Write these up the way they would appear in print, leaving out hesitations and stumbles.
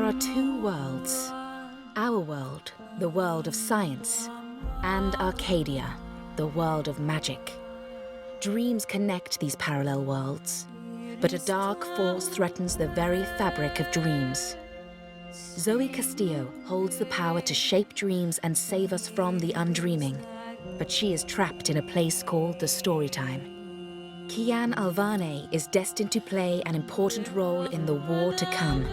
are two worlds. Our world, the world of science, and Arcadia, the world of magic. Dreams connect these parallel worlds, but a dark force threatens the very fabric of dreams. Zoe Castillo holds the power to shape dreams and save us from the undreaming, but she is trapped in a place called the Storytime. Kian Alvane is destined to play an important role in the war to come,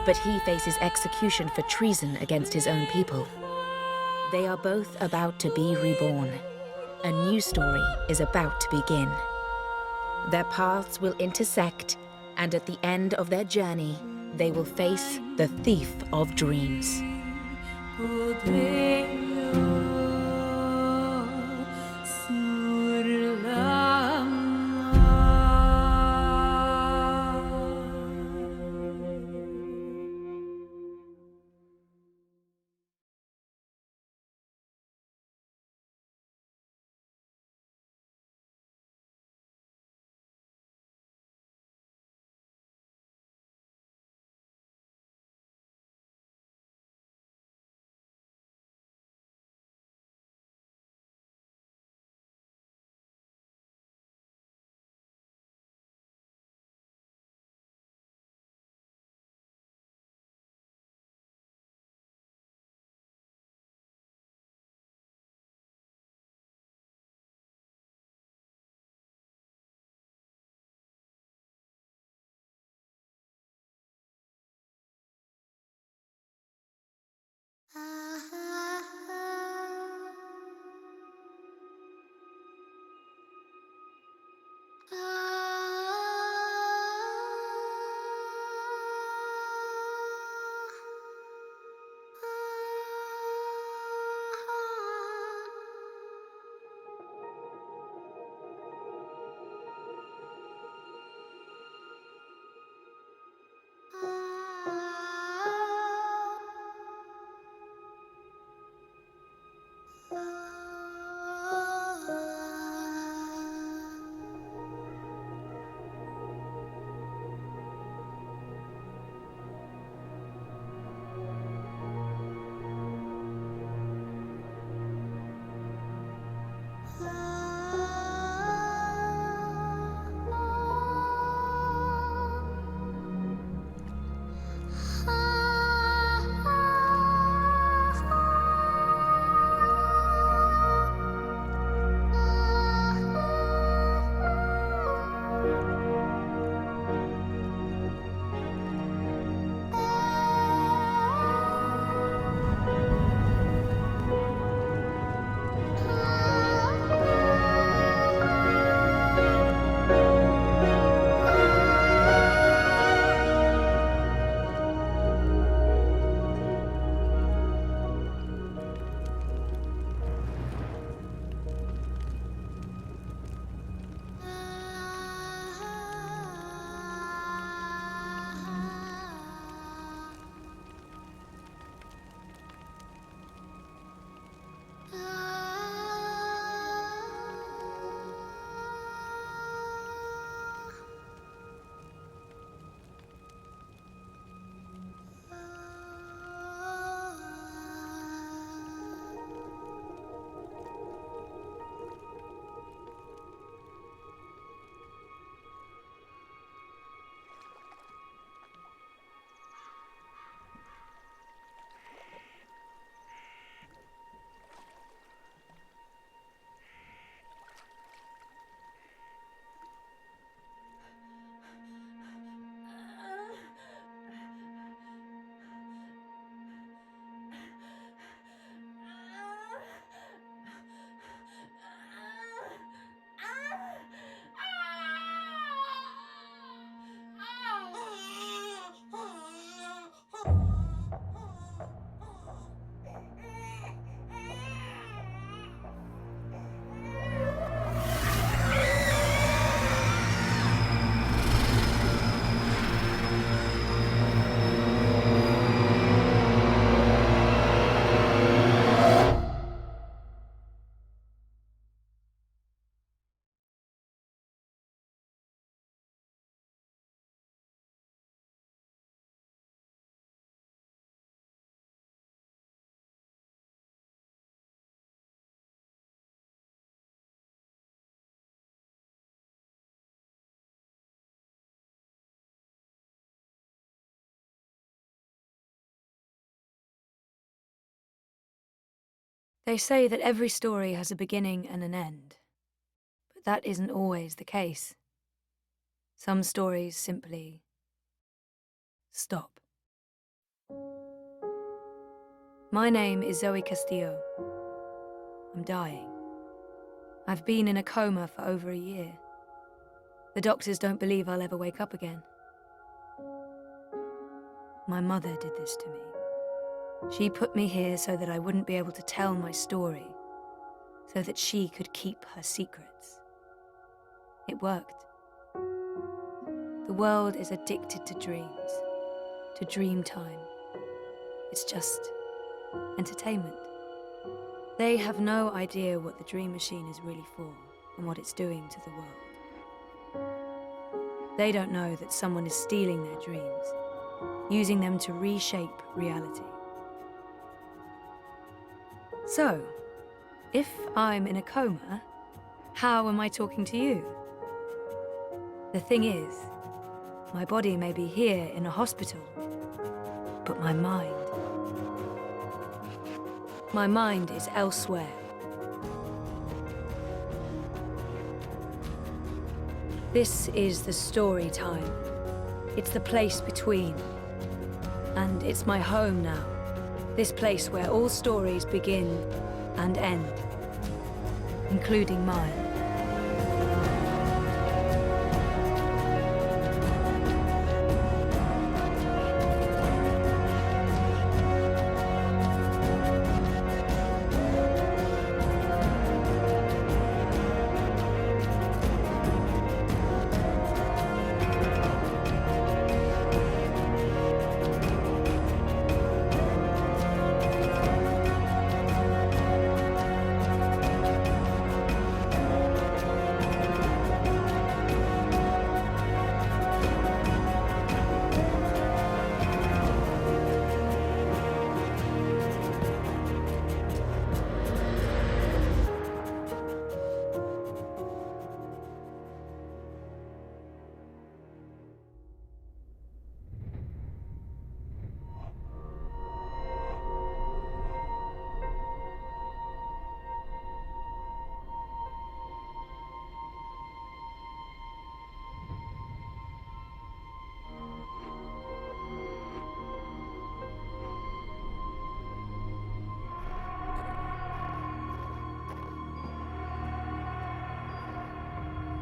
but he faces execution for treason against his own people. They are both about to be reborn. A new story is about to begin. Their paths will intersect, and at the end of their journey, they will face the thief of dreams. They say that every story has a beginning and an end, but that isn't always the case. Some stories simply stop. My name is Zoe Castillo. I'm dying. I've been in a coma for over a year. The doctors don't believe I'll ever wake up again. My mother did this to me. She put me here so that I wouldn't be able to tell my story, so that she could keep her secrets. It worked. The world is addicted to dreams, to dream time. It's just entertainment. They have no idea what the dream machine is really for and what it's doing to the world. They don't know that someone is stealing their dreams, using them to reshape reality. So, if I'm in a coma, how am I talking to you? The thing is, my body may be here in a hospital, but my mind is elsewhere. This is the story time. It's the place between. And it's my home now. This place where all stories begin and end, including mine.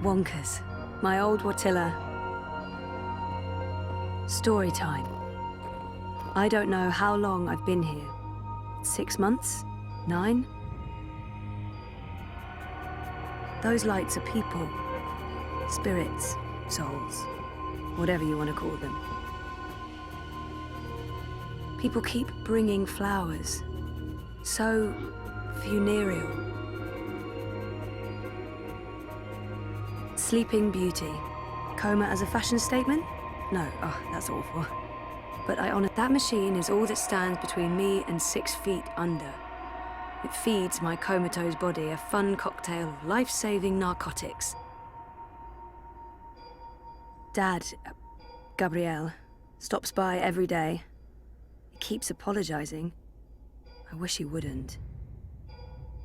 Wonkers, my old Watilla. Story time. I don't know how long I've been here. 6 months? 9? Those lights are people. Spirits, souls, whatever you want to call them. People keep bringing flowers. So funereal. Sleeping Beauty. Coma as a fashion statement? No, oh, that's awful. But I honor that machine is all that stands between me and 6 feet under. It feeds my comatose body a fun cocktail of life-saving narcotics. Dad, Gabriel, stops by every day. He keeps apologizing. I wish he wouldn't.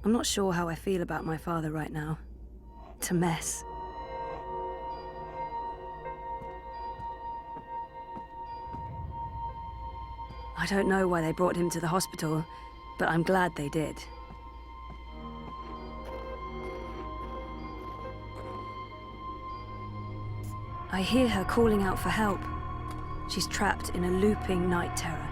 I'm not sure how I feel about my father right now. It's a mess. I don't know why they brought him to the hospital, but I'm glad they did. I hear her calling out for help. She's trapped in a looping night terror.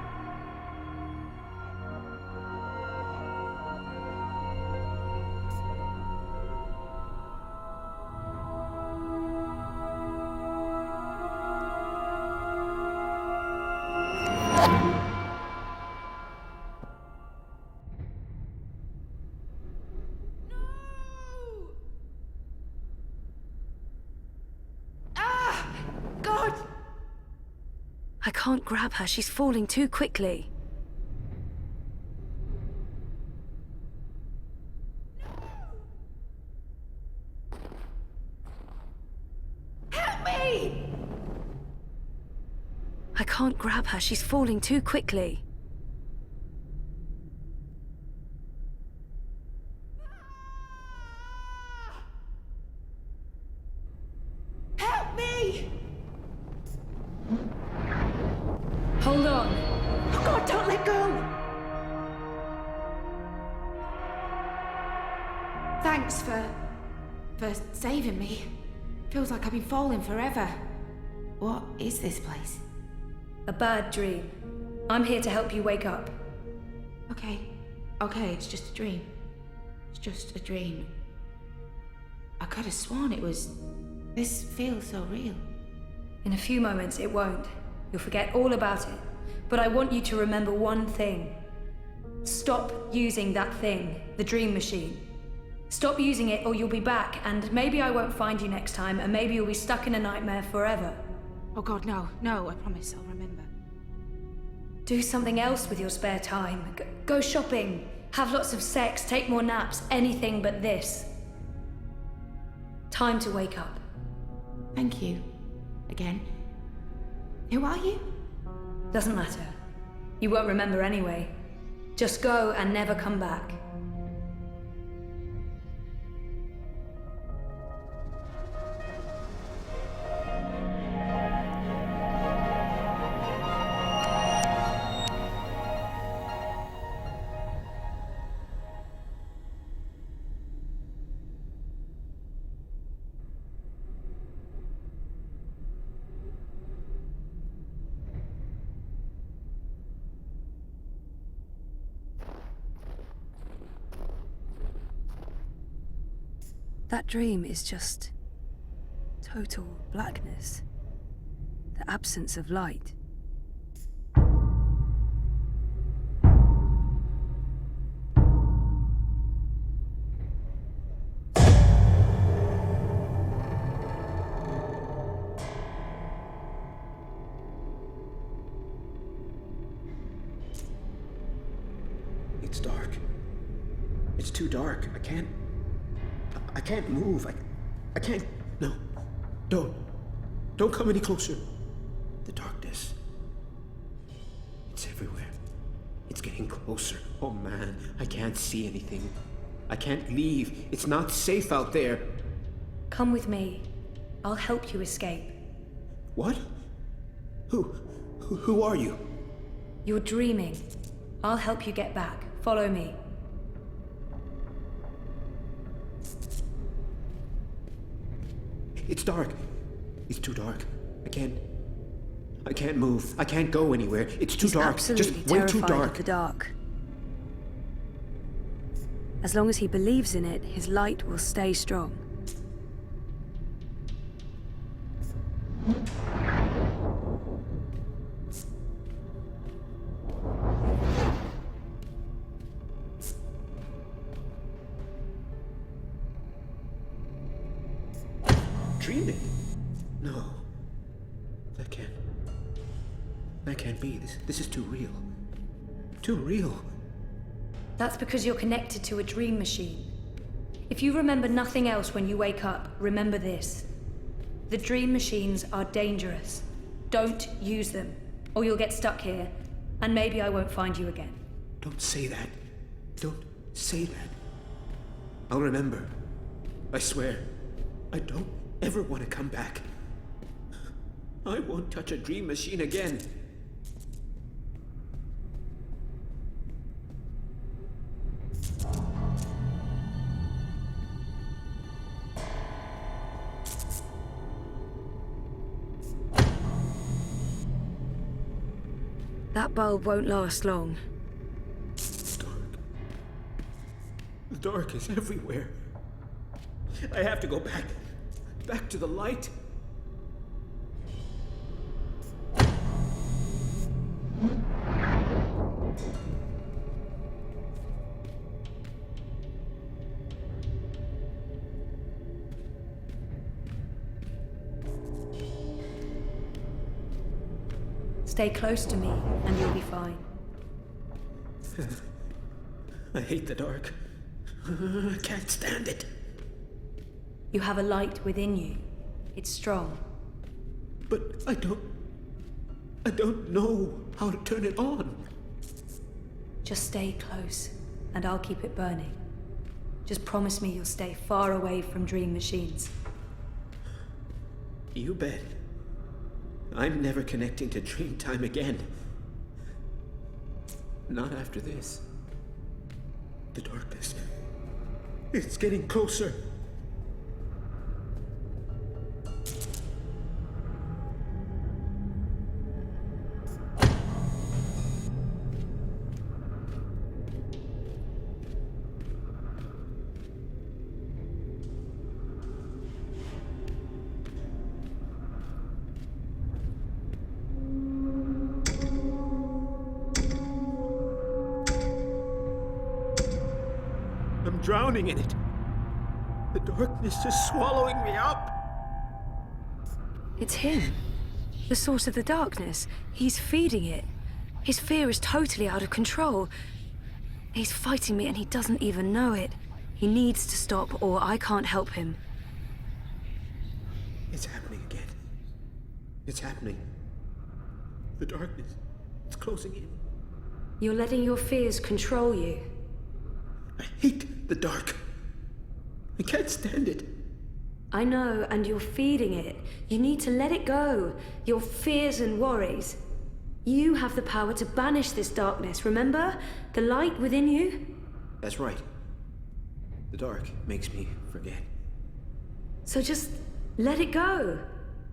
I can't grab her. She's falling too quickly. Help me! I can't grab her. She's falling too quickly. Hold on. Oh God, don't let go! Thanks for saving me. Feels like I've been falling forever. What is this place? A bad dream. I'm here to help you wake up. Okay, it's just a dream. It's just a dream. I could have sworn it was... This feels so real. In a few moments, it won't. You'll forget all about it. But I want you to remember one thing. Stop using that thing, the dream machine. Stop using it or you'll be back, and maybe I won't find you next time, and maybe you'll be stuck in a nightmare forever. Oh God, no, I promise I'll remember. Do something else with your spare time. Go shopping, have lots of sex, take more naps, anything but this. Time to wake up. Thank you. Again. Who are you? Doesn't matter. You won't remember anyway. Just go and never come back. That dream is just total blackness. The absence of light. It's dark. It's too dark. I can't move. I can't. No. Don't come any closer. The darkness. It's everywhere. It's getting closer. Oh man, I can't see anything. I can't leave. It's not safe out there. Come with me. I'll help you escape. What? Who are you? You're dreaming. I'll help you get back. Follow me. It's dark. It's too dark. I can't move. I can't go anywhere. It's too dark. Absolutely Just way too terrified dark. of the dark. As long as he believes in it, his light will stay strong. Dreaming? No. That can't be. This is too real. Too real. That's because you're connected to a dream machine. If you remember nothing else when you wake up, remember this. The dream machines are dangerous. Don't use them, or you'll get stuck here, and maybe I won't find you again. Don't say that. Don't say that. I'll remember. I swear. I don't ever want to come back. I won't touch a dream machine again. That bulb won't last long. It's dark. The dark is everywhere. I have to go back. Back to the light. Stay close to me, and you'll be fine. I hate the dark. I can't stand it. You have a light within you. It's strong. But I don't know how to turn it on. Just stay close, and I'll keep it burning. Just promise me you'll stay far away from dream machines. You bet. I'm never connecting to Dreamtime again. Not after this. The darkness. It's getting closer. I'm drowning in it. The darkness is swallowing me up. It's him. The source of the darkness. He's feeding it. His fear is totally out of control. He's fighting me and he doesn't even know it. He needs to stop or I can't help him. It's happening again. It's happening. The darkness. It's closing in. You're letting your fears control you. I hate the dark. I can't stand it. I know, and you're feeding it. You need to let it go. Your fears and worries. You have the power to banish this darkness, remember? The light within you? That's right. The dark makes me forget. So just let it go.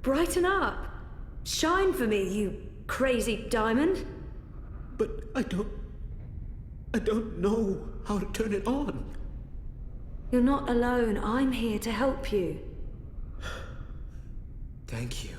Brighten up. Shine for me, you crazy diamond. But I don't know how to turn it on. You're not alone. I'm here to help you. Thank you.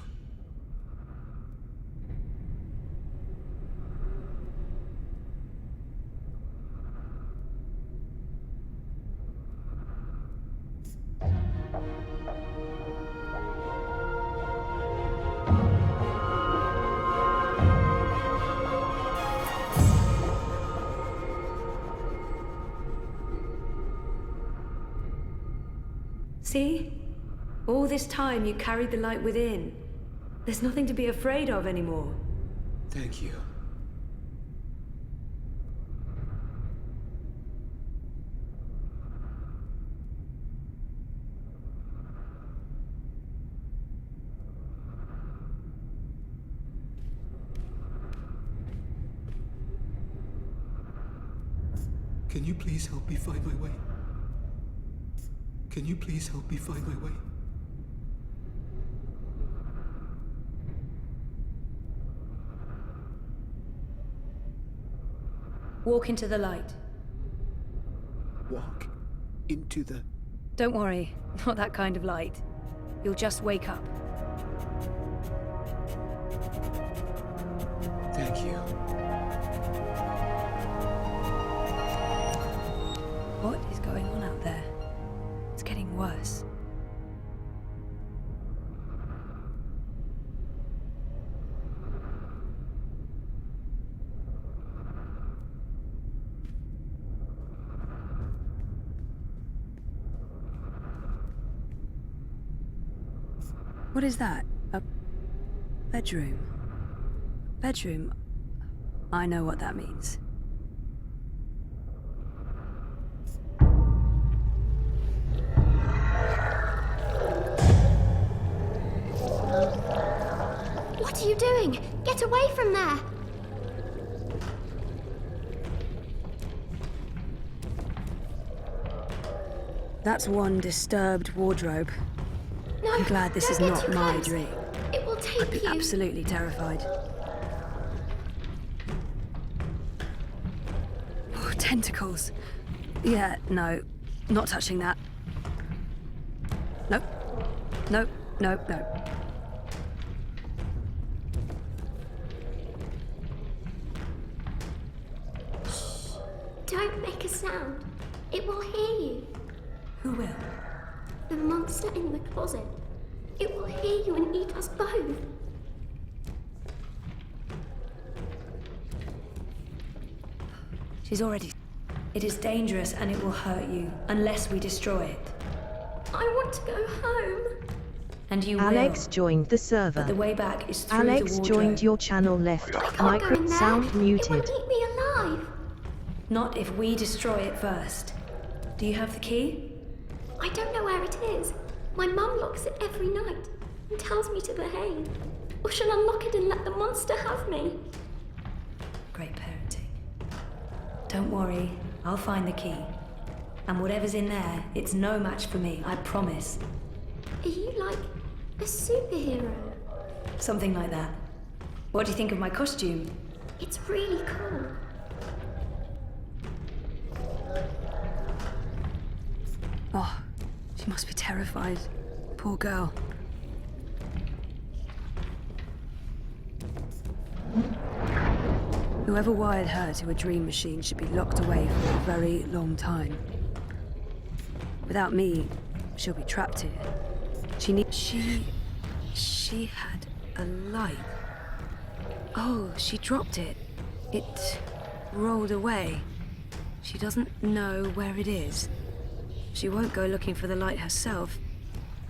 See? All this time you carried the light within. There's nothing to be afraid of anymore. Thank you. Can you please help me find my way? Can you please help me find my way? Walk into the light. Walk into the... Don't worry, not that kind of light. You'll just wake up. Thank you. What is going on out there? It's getting worse. What is that? A bedroom? Bedroom? I know what that means. What are you doing? Get away from there! That's one disturbed wardrobe. No, I'm glad this is don't get not too my close. dream. It will I'd take be you. absolutely terrified. Oh, tentacles. Yeah, no. Not touching that. Nope. Nope. Nope. Nope. Don't make a sound. It will hear you. Who will? The monster in the closet. It will hear you and eat us both. She's already... It is dangerous and it will hurt you, unless we destroy it. I want to go home. And you Alex will. joined the server. But the way back is through Alex the wardrobe. joined your channel left. I can't go in Micro there. sound It muted. will eat me alive. Not if we destroy it first. Do you have the key? I don't know where it is. My mum locks it every night and tells me to behave. Or she'll unlock it and let the monster have me. Great parenting. Don't worry, I'll find the key. And whatever's in there, it's no match for me, I promise. Are you like a superhero? Something like that. What do you think of my costume? It's really cool. Oh, she must be terrified. Poor girl. Whoever wired her to a dream machine should be locked away for a very long time. Without me, she'll be trapped here. She had a light. Oh, she dropped it. It rolled away. She doesn't know where it is. She won't go looking for the light herself.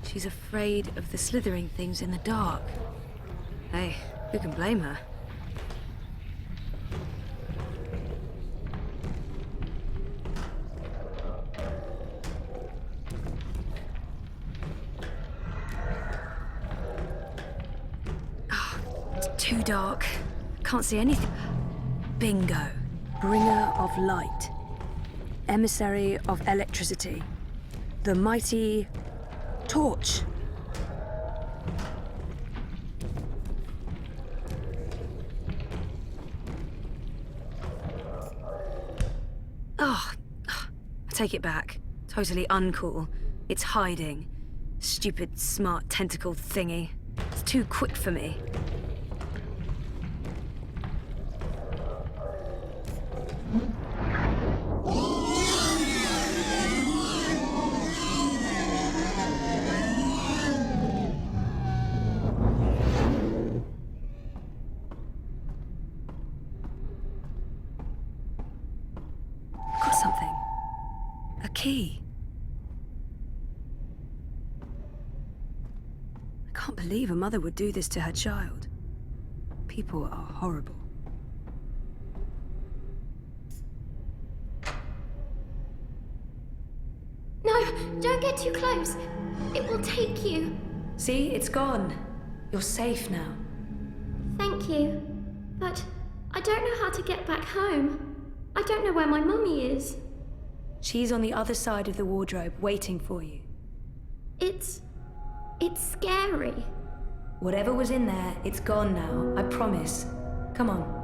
She's afraid of the slithering things in the dark. Hey, who can blame her? Too dark. Can't see anything. Bingo. Bringer of light. Emissary of electricity. The mighty torch. I take it back. Totally uncool. It's hiding. Stupid, smart, tentacled thingy. It's too quick for me. Got something. A key. I can't believe a mother would do this to her child. People are horrible. No, don't get too close. It will take you. See, it's gone. You're safe now. Thank you. But I don't know how to get back home. I don't know where my mummy is. She's on the other side of the wardrobe, waiting for you. It's scary. Whatever was in there, it's gone now, I promise. Come on.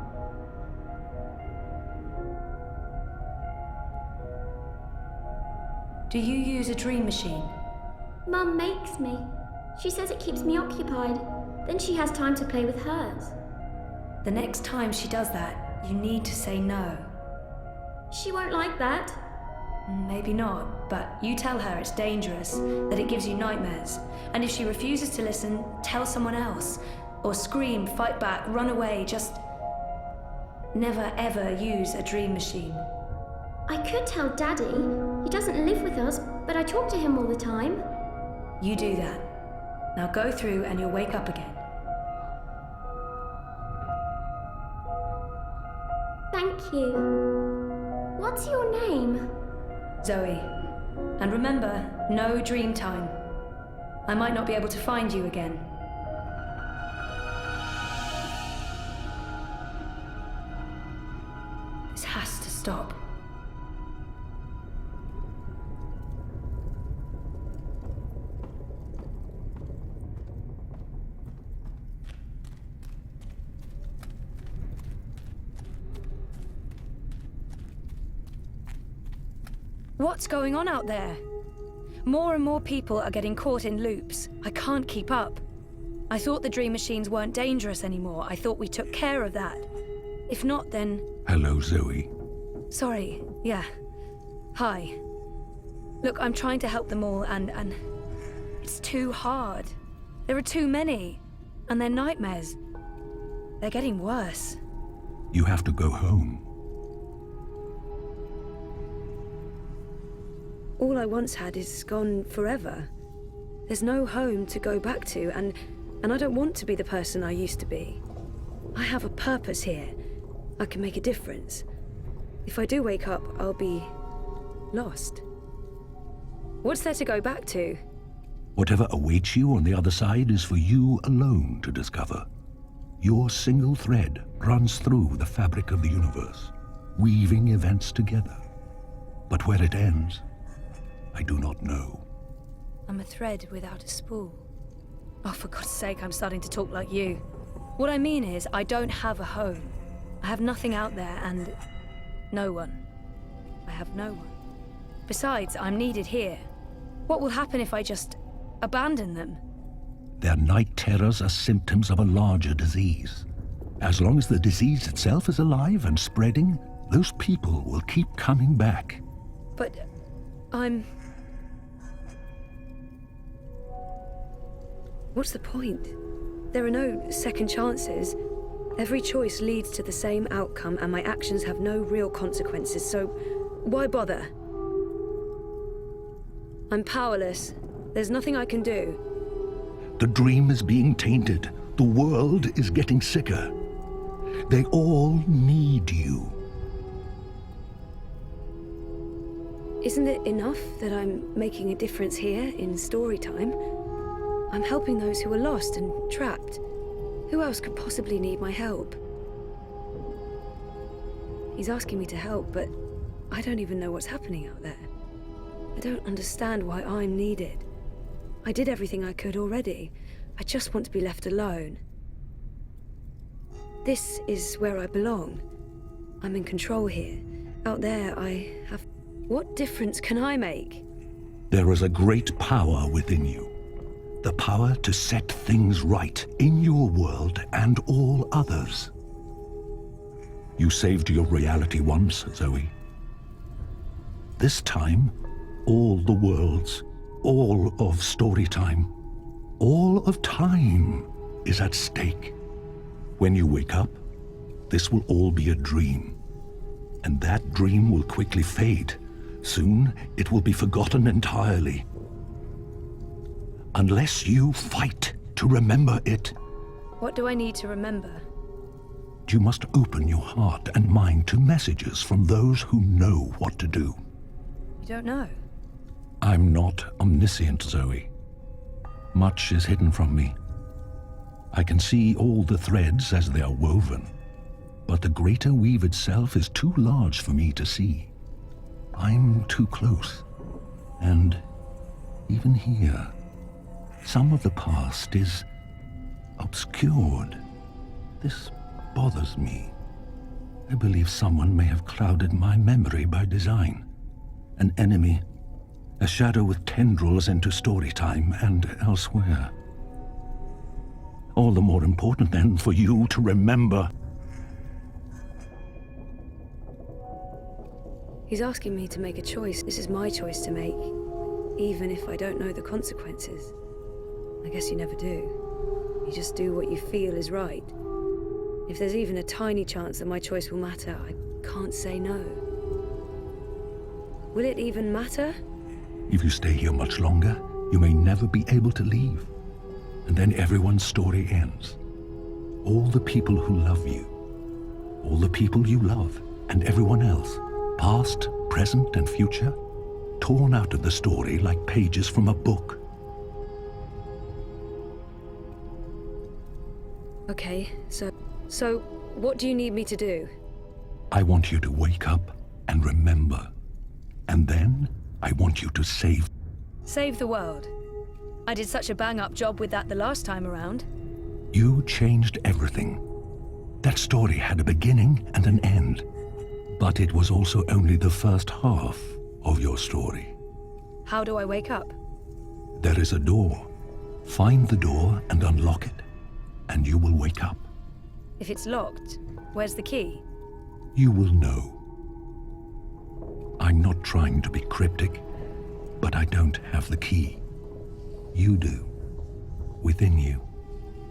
Do you use a dream machine? Mum makes me. She says it keeps me occupied. Then she has time to play with hers. The next time she does that, you need to say no. She won't like that. Maybe not, but you tell her it's dangerous, that it gives you nightmares. And if she refuses to listen, tell someone else. Or scream, fight back, run away, just... never ever use a dream machine. I could tell Daddy. He doesn't live with us, but I talk to him all the time. You do that. Now go through and you'll wake up again. Thank you. What's your name? Zoe. And remember, no dream time. I might not be able to find you again. This has to stop. What's going on out there? More and more people are getting caught in loops. I can't keep up. I thought the dream machines weren't dangerous anymore. I thought we took care of that. If not, then... Hello, Zoe. Sorry, yeah. Hi. Look, I'm trying to help them all, and it's too hard. There are too many, and they're nightmares. They're getting worse. You have to go home. All I once had is gone forever. There's no home to go back to, and I don't want to be the person I used to be. I have a purpose here. I can make a difference. If I do wake up, I'll be lost. What's there to go back to? Whatever awaits you on the other side is for you alone to discover. Your single thread runs through the fabric of the universe. weaving events together. But where it ends, I do not know. I'm a thread without a spool. Oh, for God's sake, I'm starting to talk like you. What I mean is, I don't have a home. I have nothing out there, and no one. I have no one. Besides, I'm needed here. What will happen if I just abandon them? Their night terrors are symptoms of a larger disease. As long as the disease itself is alive and spreading, those people will keep coming back. But I'm... What's the point? There are no second chances. Every choice leads to the same outcome, and my actions have no real consequences, so why bother? I'm powerless. There's nothing I can do. The dream is being tainted. The world is getting sicker. They all need you. Isn't it enough that I'm making a difference here in story time? I'm helping those who are lost and trapped. Who else could possibly need my help? He's asking me to help, but I don't even know what's happening out there. I don't understand why I'm needed. I did everything I could already. I just want to be left alone. This is where I belong. I'm in control here. Out there, I have... What difference can I make? There is a great power within you. The power to set things right in your world and all others. You saved your reality once, Zoe. This time, all the worlds, all of Storytime, all of time is at stake. When you wake up, this will all be a dream. And that dream will quickly fade. Soon, it will be forgotten entirely. Unless you fight to remember it. What do I need to remember? You must open your heart and mind to messages from those who know what to do. You don't know? I'm not omniscient, Zoe. Much is hidden from me. I can see all the threads as they are woven, but the greater weave itself is too large for me to see. I'm too close, and even here, some of the past is obscured. This bothers me. I believe someone may have clouded my memory by design. An enemy, a shadow with tendrils into Storytime and elsewhere. All the more important then for you to remember. He's asking me to make a choice. This is my choice to make, even if I don't know the consequences. I guess you never do. You just do what you feel is right. If there's even a tiny chance that my choice will matter, I can't say no. Will it even matter? If you stay here much longer, you may never be able to leave. And then everyone's story ends. All the people who love you, all the people you love, and everyone else, past, present, and future, torn out of the story like pages from a book. Okay, so what do you need me to do? I want you to wake up and remember. And then I want you to save. Save the world. I did such a bang-up job with that the last time around. You changed everything. That story had a beginning and an end. But it was also only the first half of your story. How do I wake up? There is a door. Find the door and unlock it, and you will wake up. If it's locked, where's the key? You will know. I'm not trying to be cryptic, but I don't have the key. You do. Within you.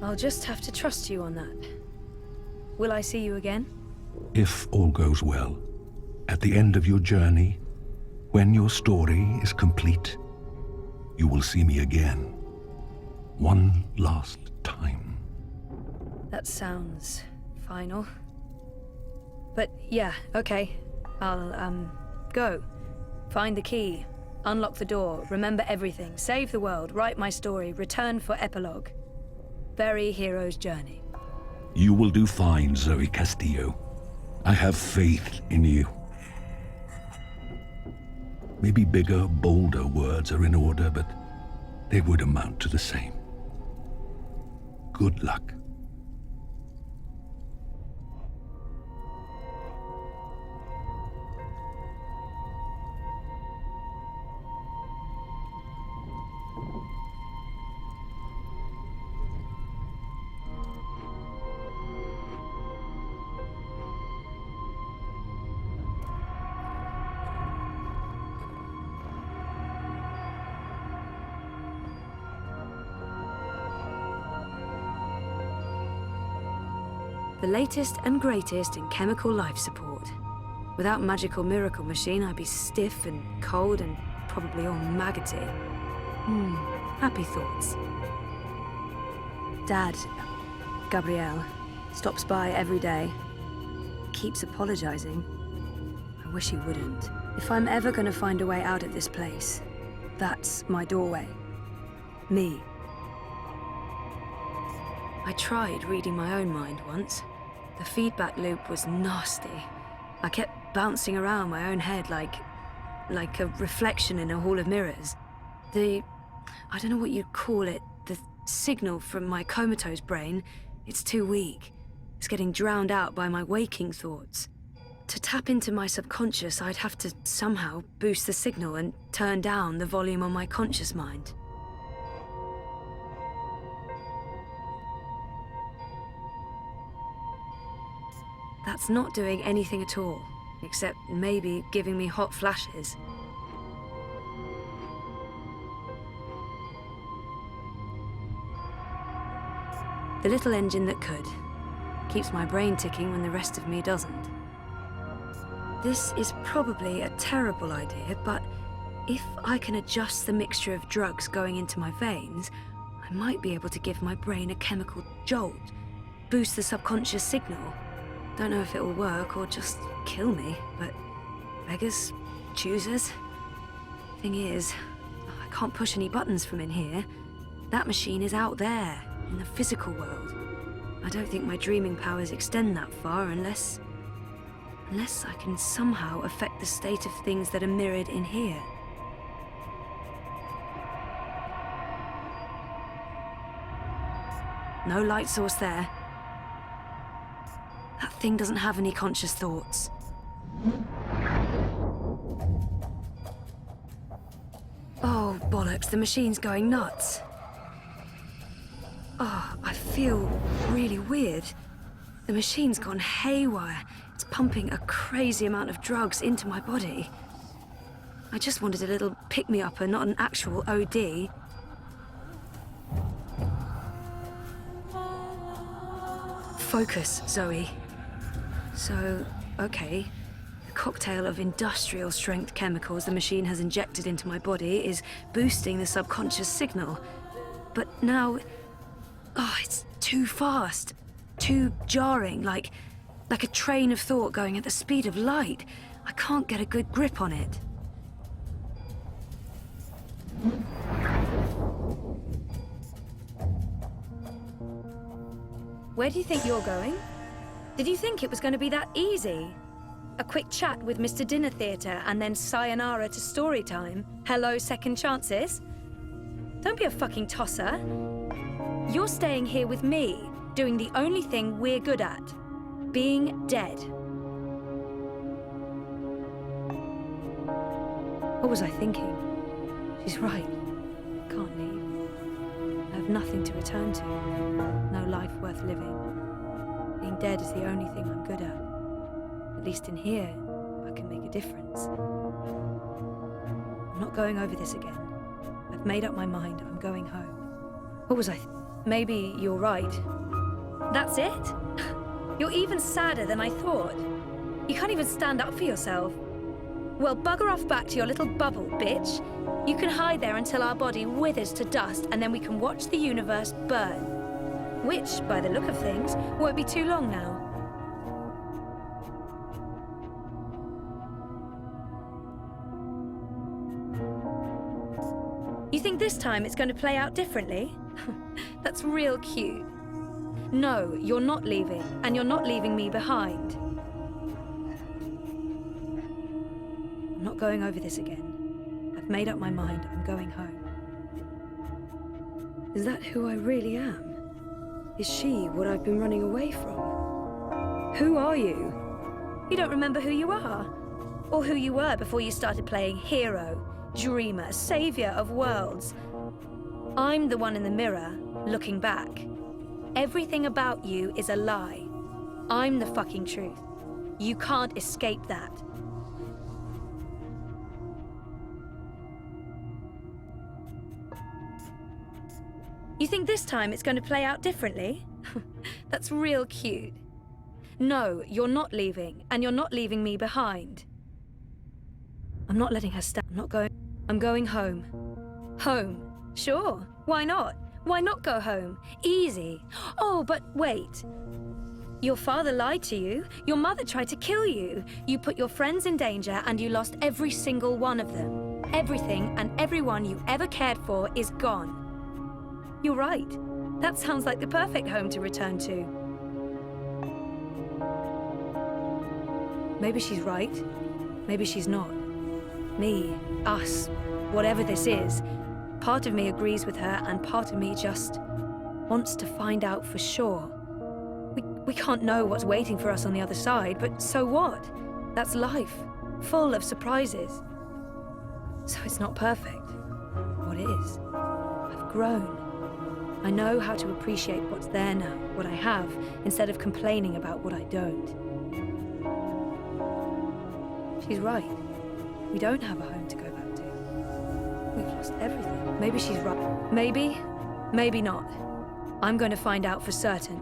I'll just have to trust you on that. Will I see you again? If all goes well, at the end of your journey, when your story is complete, you will see me again. One last time. That sounds final. But yeah, okay. I'll, go. Find the key. Unlock the door. Remember everything. Save the world. Write my story. Return for epilogue. Bury hero's journey. You will do fine, Zoe Castillo. I have faith in you. Maybe bigger, bolder words are in order, but they would amount to the same. Good luck. The latest and greatest in chemical life support. Without magical miracle machine, I'd be stiff and cold and probably all maggoty. Happy thoughts. Dad, Gabrielle, stops by every day. Keeps apologizing. I wish he wouldn't. If I'm ever gonna find a way out of this place, that's my doorway. Me. I tried reading my own mind once. The feedback loop was nasty. I kept bouncing around my own head like a reflection in a hall of mirrors. I don't know what you'd call it, the signal from my comatose brain, it's too weak. It's getting drowned out by my waking thoughts. To tap into my subconscious, I'd have to somehow boost the signal and turn down the volume on my conscious mind. That's not doing anything at all, except maybe giving me hot flashes. The little engine that could. Keeps my brain ticking when the rest of me doesn't. This is probably a terrible idea, but if I can adjust the mixture of drugs going into my veins, I might be able to give my brain a chemical jolt, boost the subconscious signal. Don't know if it will work or just kill me, but beggars, choosers. Thing is, I can't push any buttons from in here. That machine is out there, in the physical world. I don't think my dreaming powers extend that far unless I can somehow affect the state of things that are mirrored in here. No light source there. That thing doesn't have any conscious thoughts. Oh, bollocks, the machine's going nuts. Oh, I feel really weird. The machine's gone haywire. It's pumping a crazy amount of drugs into my body. I just wanted a little pick-me-upper, not an actual OD. Focus, Zoe. So, okay. The cocktail of industrial-strength chemicals the machine has injected into my body is boosting the subconscious signal. But now... oh, it's too fast. Too jarring, like a train of thought going at the speed of light. I can't get a good grip on it. Where do you think you're going? Did you think it was going to be that easy? A quick chat with Mr. Dinner Theatre and then sayonara to story time? Hello, second chances? Don't be a fucking tosser. You're staying here with me, doing the only thing we're good at. Being dead. What was I thinking? She's right. Can't leave. I have nothing to return to. No life worth living. Being dead is the only thing I'm good at. At least in here, I can make a difference. I'm not going over this again. I've made up my mind. I'm going home. What was I Maybe you're right. That's it? You're even sadder than I thought. You can't even stand up for yourself. Well, bugger off back to your little bubble, bitch. You can hide there until our body withers to dust, and then we can watch the universe burn. Which, by the look of things, won't be too long now. You think this time it's going to play out differently? That's real cute. No, you're not leaving, and you're not leaving me behind. not going over this again. I've made up my mind. I'm going home. Is that who I really am? Is she what I've been running away from? Who are you? You don't remember who you are? Or who you were before you started playing hero, dreamer, savior of worlds? I'm the one in the mirror, looking back. Everything about you is a lie. I'm the fucking truth. You can't escape that. You think this time it's going to play out differently? That's real cute. No, you're not leaving, and you're not leaving me behind. I'm not letting her stay. I'm going home. Home. Sure. Why not? Why not go home? Easy. Oh, but wait. Your father lied to you. Your mother tried to kill you. You put your friends in danger, and you lost every single one of them. Everything and everyone you ever cared for is gone. You're right. That sounds like the perfect home to return to. Maybe she's right. Maybe she's not. Me, us, whatever this is, part of me agrees with her and part of me just wants to find out for sure. We can't know what's waiting for us on the other side, but so what? That's life, full of surprises. So it's not perfect. What is? I've grown. I know how to appreciate what's there now, what I have, instead of complaining about what I don't. She's right. We don't have a home to go back to. We've lost everything. Maybe she's right. Maybe not. I'm going to find out for certain.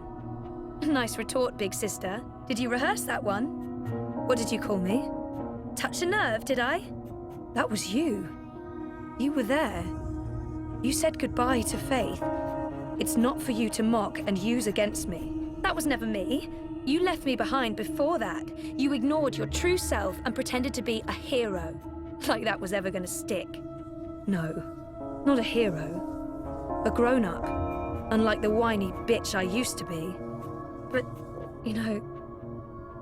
Nice retort, big sister. Did you rehearse that one? What did you call me? Touch a nerve, did I? That was you. You were there. You said goodbye to faith. It's not for you to mock and use against me. That was never me. You left me behind before that. You ignored your true self and pretended to be a hero. Like that was ever gonna stick. No, not a hero. A grown-up. Unlike the whiny bitch I used to be. But, you know,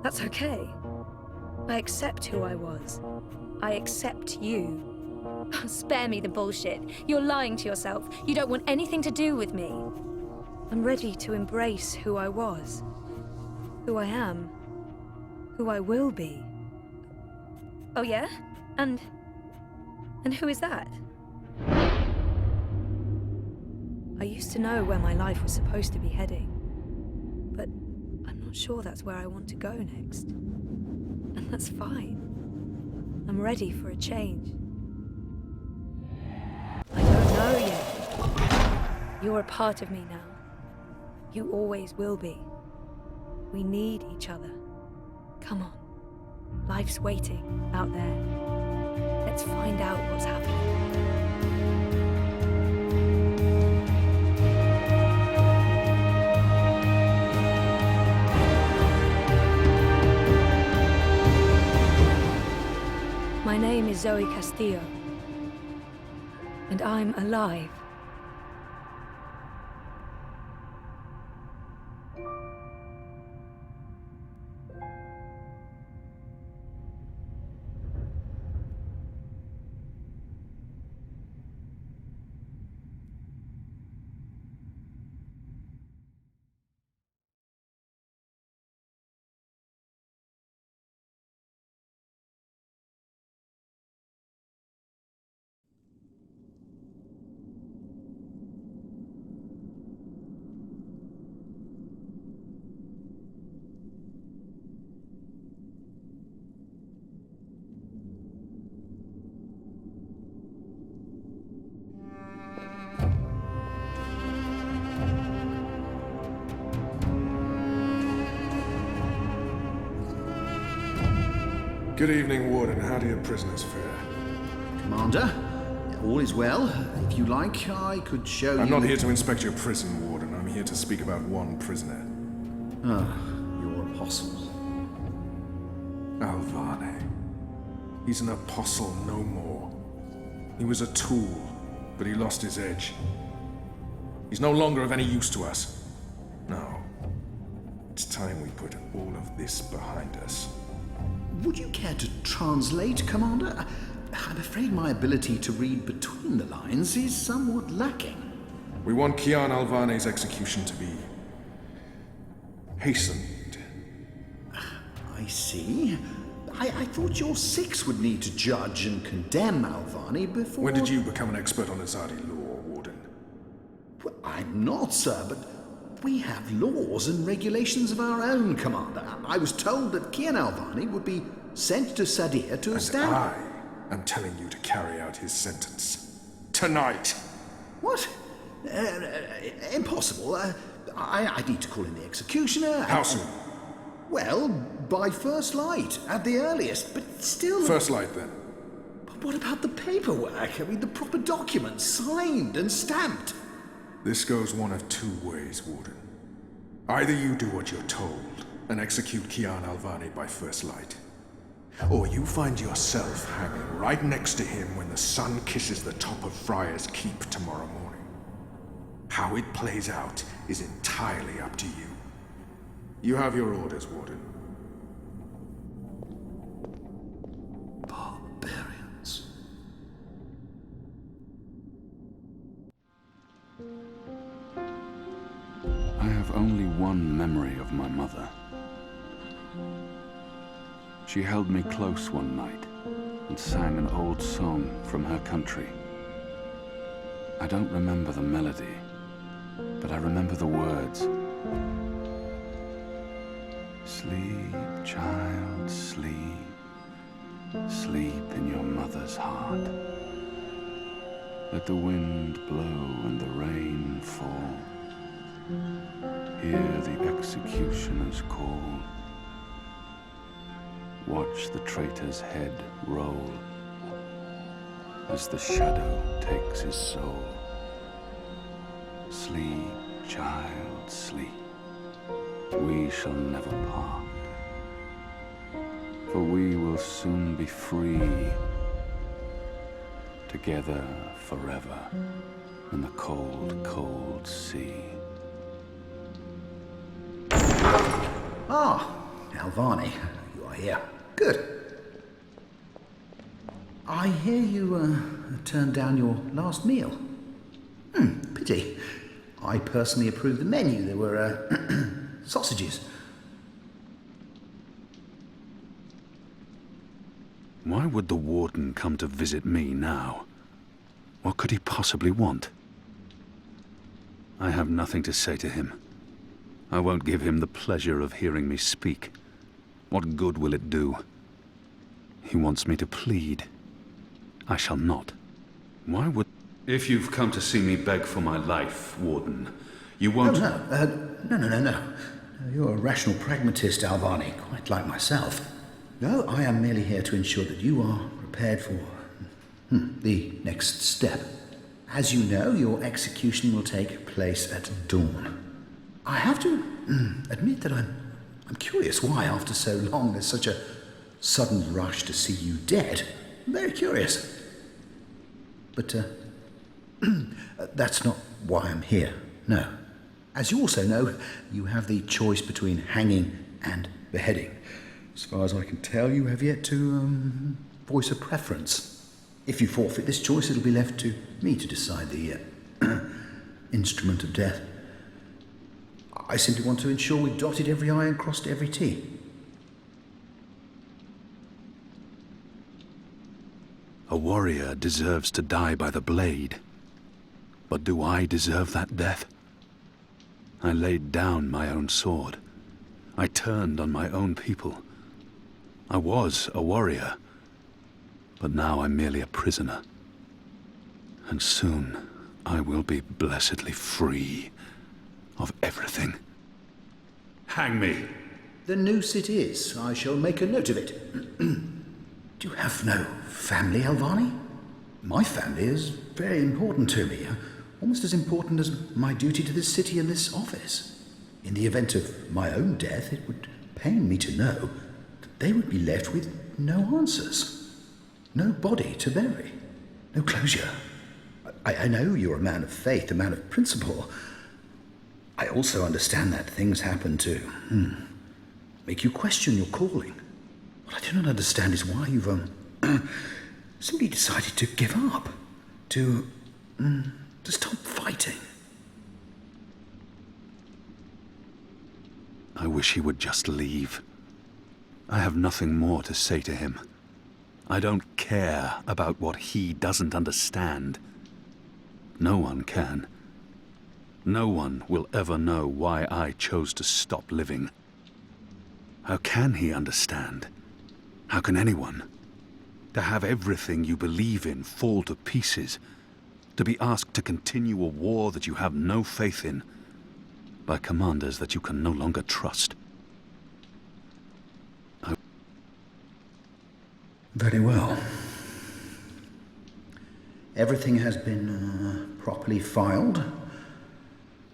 that's okay. I accept who I was. I accept you. Spare me the bullshit. You're lying to yourself. You don't want anything to do with me. I'm ready to embrace who I was. Who I am. Who I will be. Oh yeah? And who is that? I used to know where my life was supposed to be heading. But I'm not sure that's where I want to go next. And that's fine. I'm ready for a change. I don't know yet. You're a part of me now. You always will be. We need each other. Come on. Life's waiting out there. Let's find out what's happening. My name is Zoe Castillo, and I'm alive. Good evening, Warden. How do your prisoners fare? Commander, all is well. If you like, I could show you... I'm not here to inspect your prison, Warden. I'm here to speak about one prisoner. Ah, your apostle. Alvane. He's an apostle no more. He was a tool, but he lost his edge. He's no longer of any use to us. No. It's time we put all of this behind us. Would you care to translate, Commander? I'm afraid my ability to read between the lines is somewhat lacking. We want Kian Alvane's execution to be hastened. I see. I thought your six would need to judge and condemn Alvane before... When did you become an expert on Azadi law, Warden? Well, I'm not, sir, but we have laws and regulations of our own, Commander. I was told that Kian Alvane would be sent to Sadir to establish... I'm telling you to carry out his sentence. Tonight! What? Impossible. I need to call in the executioner. How soon? Well, by first light, at the earliest, but still... First light, then. But what about the paperwork? I mean, the proper documents, signed and stamped. This goes one of two ways, Warden. Either you do what you're told and execute Kian Alvane by first light, or you find yourself hanging right next to him when the sun kisses the top of Friar's Keep tomorrow morning. How it plays out is entirely up to you. You have your orders, Warden. Barbarians. I have only one memory of my mother. She held me close one night and sang an old song from her country. I don't remember the melody, but I remember the words. Sleep, child, sleep. Sleep in your mother's heart. Let the wind blow and the rain fall. Hear the executioner's call. Watch the traitor's head roll as the shadow takes his soul. Sleep, child, sleep. We shall never part, for we will soon be free, together forever in the cold, cold sea. Ah, Alvane, you are here. Good. I hear you turned down your last meal. Pity. I personally approved the menu. There were sausages. Why would the warden come to visit me now? What could he possibly want? I have nothing to say to him. I won't give him the pleasure of hearing me speak. What good will it do? He wants me to plead. I shall not. Why would... If you've come to see me beg for my life, Warden, you won't... No. You're a rational pragmatist, Alvane, quite like myself. No, I am merely here to ensure that you are prepared for the next step. As you know, your execution will take place at dawn. I have to admit that I'm curious why, after so long, there's such a sudden rush to see you dead. I'm very curious. But that's not why I'm here, no. As you also know, you have the choice between hanging and beheading. As far as I can tell, you have yet to voice a preference. If you forfeit this choice, it'll be left to me to decide the instrument of death. I simply want to ensure we've dotted every I and crossed every T. A warrior deserves to die by the blade. But do I deserve that death? I laid down my own sword. I turned on my own people. I was a warrior, but now I'm merely a prisoner. And soon I will be blessedly free of everything. Hang me. The noose it is. I shall make a note of it. Do you have no family, Alvane? My family is very important to me. Almost as important as my duty to this city and this office. In the event of my own death, it would pain me to know that they would be left with no answers. No body to bury. No closure. I know you're a man of faith, a man of principle. I also understand that things happen to make you question your calling. What I do not understand is why you've, simply decided to give up. To stop fighting. I wish he would just leave. I have nothing more to say to him. I don't care about what he doesn't understand. No one can. No one will ever know why I chose to stop living. How can he understand? How can anyone? To have everything you believe in fall to pieces. To be asked to continue a war that you have no faith in. By commanders that you can no longer trust. Very well. Everything has been properly filed.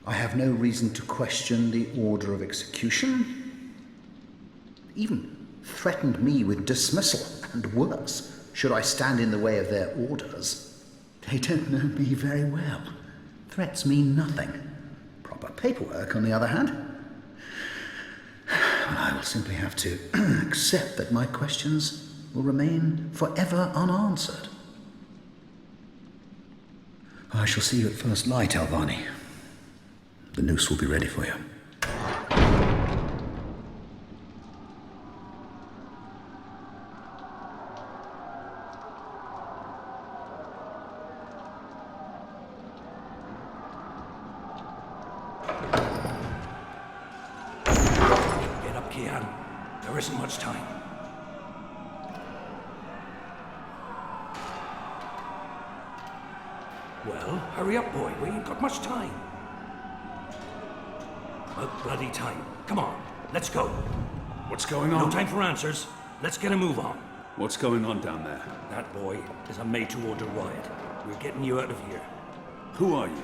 I have no reason to question the order of execution. Even threatened me with dismissal, and worse, should I stand in the way of their orders. They don't know me very well. Threats mean nothing. Proper paperwork, on the other hand. I will simply have to accept that my questions will remain forever unanswered. I shall see you at first light, Alvani. The noose will be ready for you. Get up, Kian. There isn't much time. Well, hurry up, boy. We ain't got much time. About bloody time. Come on, let's go. What's going on? No time for answers. Let's get a move on. What's going on down there? That boy is a made-to-order riot. We're getting you out of here. Who are you?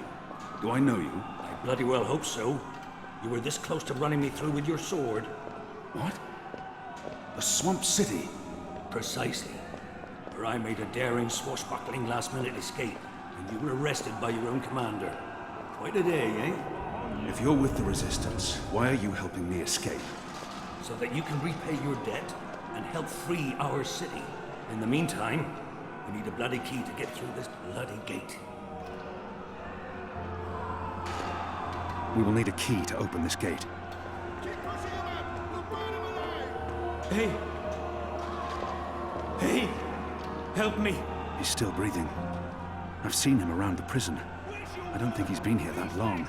Do I know you? I bloody well hope so. You were this close to running me through with your sword. What? The Swamp City? Precisely. Where I made a daring, swashbuckling last-minute escape, and you were arrested by your own commander. Quite a day, eh? If you're with the Resistance, why are you helping me escape? So that you can repay your debt and help free our city. In the meantime, we need a bloody key to get through this bloody gate. We will need a key to open this gate. Hey! Hey! Help me! He's still breathing. I've seen him around the prison. I don't think he's been here that long.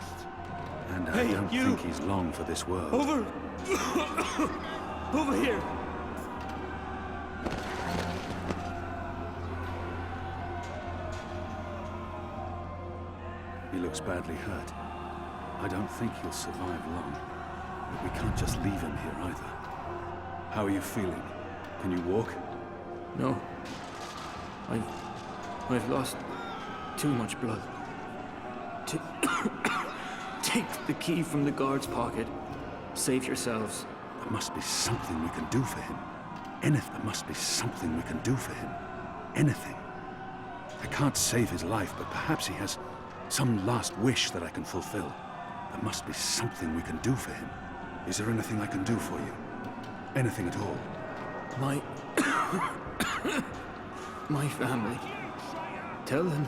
And I don't think he's long for this world. Over! Over here! He looks badly hurt. I don't think he'll survive long. But we can't just leave him here either. How are you feeling? Can you walk? No. I've lost too much blood. Take the key from the guard's pocket. Save yourselves. There must be something we can do for him. Anything. There must be something we can do for him. Anything. I can't save his life, but perhaps he has some last wish that I can fulfill. There must be something we can do for him. Is there anything I can do for you? Anything at all? My family. Tell them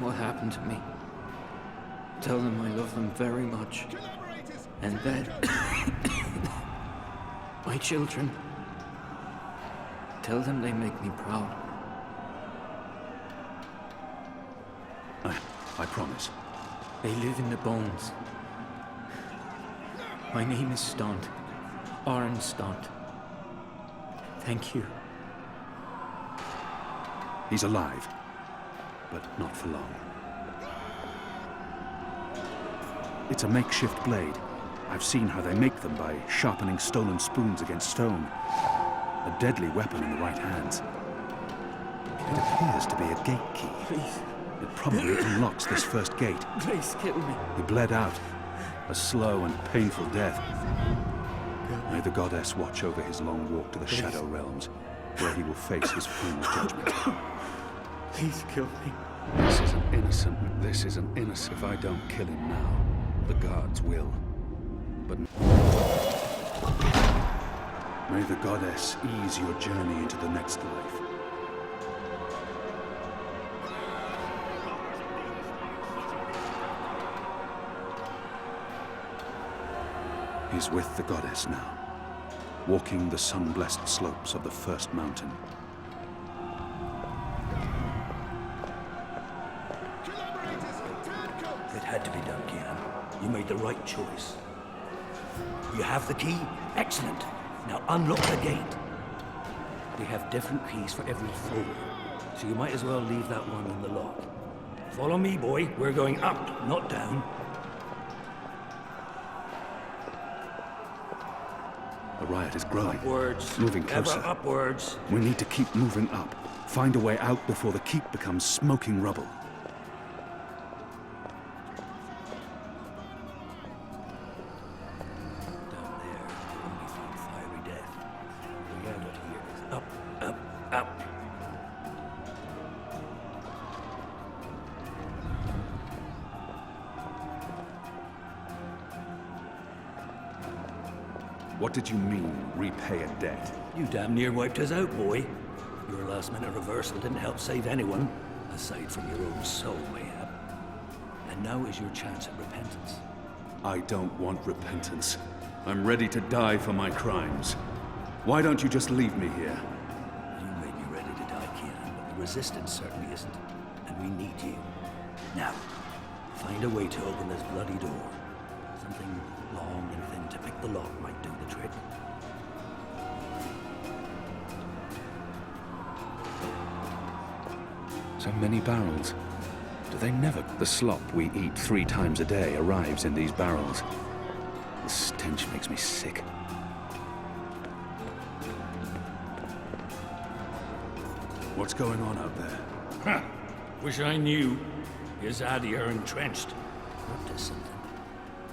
what happened to me. Tell them I love them very much. And that my children. Tell them they make me proud. I promise. They live in the bones. My name is Stunt. Aaron Stunt. Thank you. He's alive, but not for long. It's a makeshift blade. I've seen how they make them by sharpening stolen spoons against stone. A deadly weapon in the right hands. It appears to be a gate key. Please. It probably unlocks this first gate. Please kill me. He bled out. A slow and painful death. May the goddess watch over his long walk to the Shadow Realms, where he will face his final judgment. Please kill me. This is an innocent. If I don't kill him now, the guards will. But May the goddess ease your journey into the next life. He's with the goddess now, walking the sun-blessed slopes of the first mountain. It had to be done, Kian. You made the right choice. You have the key? Excellent. Now unlock the gate. We have different keys for every floor, so you might as well leave that one in the lock. Follow me, boy. We're going up, not down. The riot is growing. Upwards. Moving closer. Ever upwards. We need to keep moving up. Find a way out before the keep becomes smoking rubble. Down there, you only find fiery death. The way out here is up, up, up. What did you mean, repay a debt? You damn near wiped us out, boy. Your last-minute reversal didn't help save anyone, aside from your own soul, mayhap. And now is your chance at repentance. I don't want repentance. I'm ready to die for my crimes. Why don't you just leave me here? You may be ready to die, Kian, but the Resistance certainly isn't. And we need you. Now, find a way to open this bloody door. Something long and thin to pick the lock might do the trick. So many barrels. Do they never... The slop we eat 3 times a day arrives in these barrels. The stench makes me sick. What's going on out there? Huh. Wish I knew. Yazadi are entrenched. Up to something.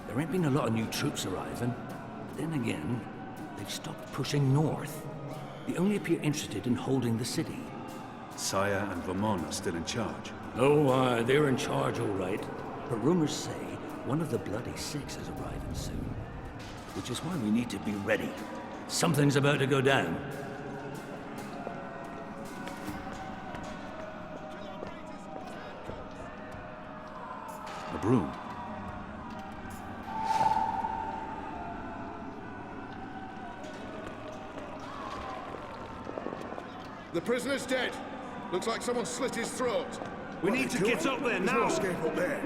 There ain't been a lot of new troops arriving. But then again, they've stopped pushing north. They only appear interested in holding the city. Saya and Vermont are still in charge. Oh, they're in charge, all right. But rumors say one of the Bloody Six is arriving soon. Which is why we need to be ready. Something's about to go down. A broom. The prisoner's dead. Looks like someone slit his throat. We need to get up there now. Escape up there.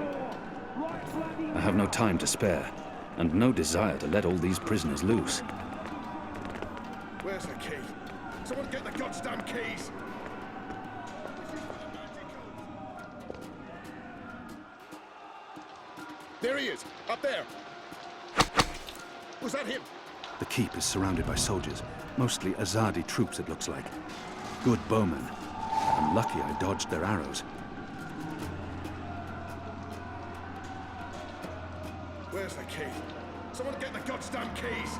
I have no time to spare, and no desire to let all these prisoners loose. Where's the key? Someone get the goddamn keys. There he is, up there. Was that him? The keep is surrounded by soldiers, mostly Azadi troops it looks like. Good bowmen. I'm lucky I dodged their arrows. Where's the key? Someone get the goddamn keys.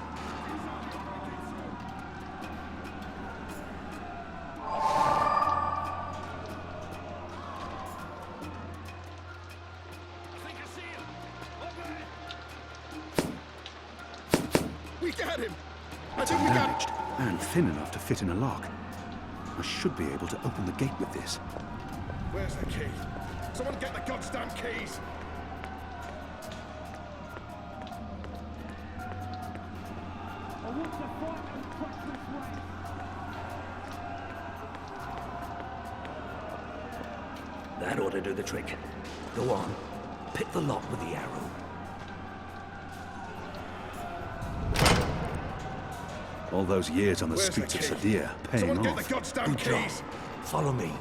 We got him! I think we got him! Damaged, and thin enough to fit in a lock. I should be able to open the gate with this. Where's the key? Someone get the goddamn keys! That ought to do the trick. Go on. Pick the lock with the arrow. All those years on the Where's streets the of key? Sadir, paying Someone get off. the goddamn Good job. keys! Follow me.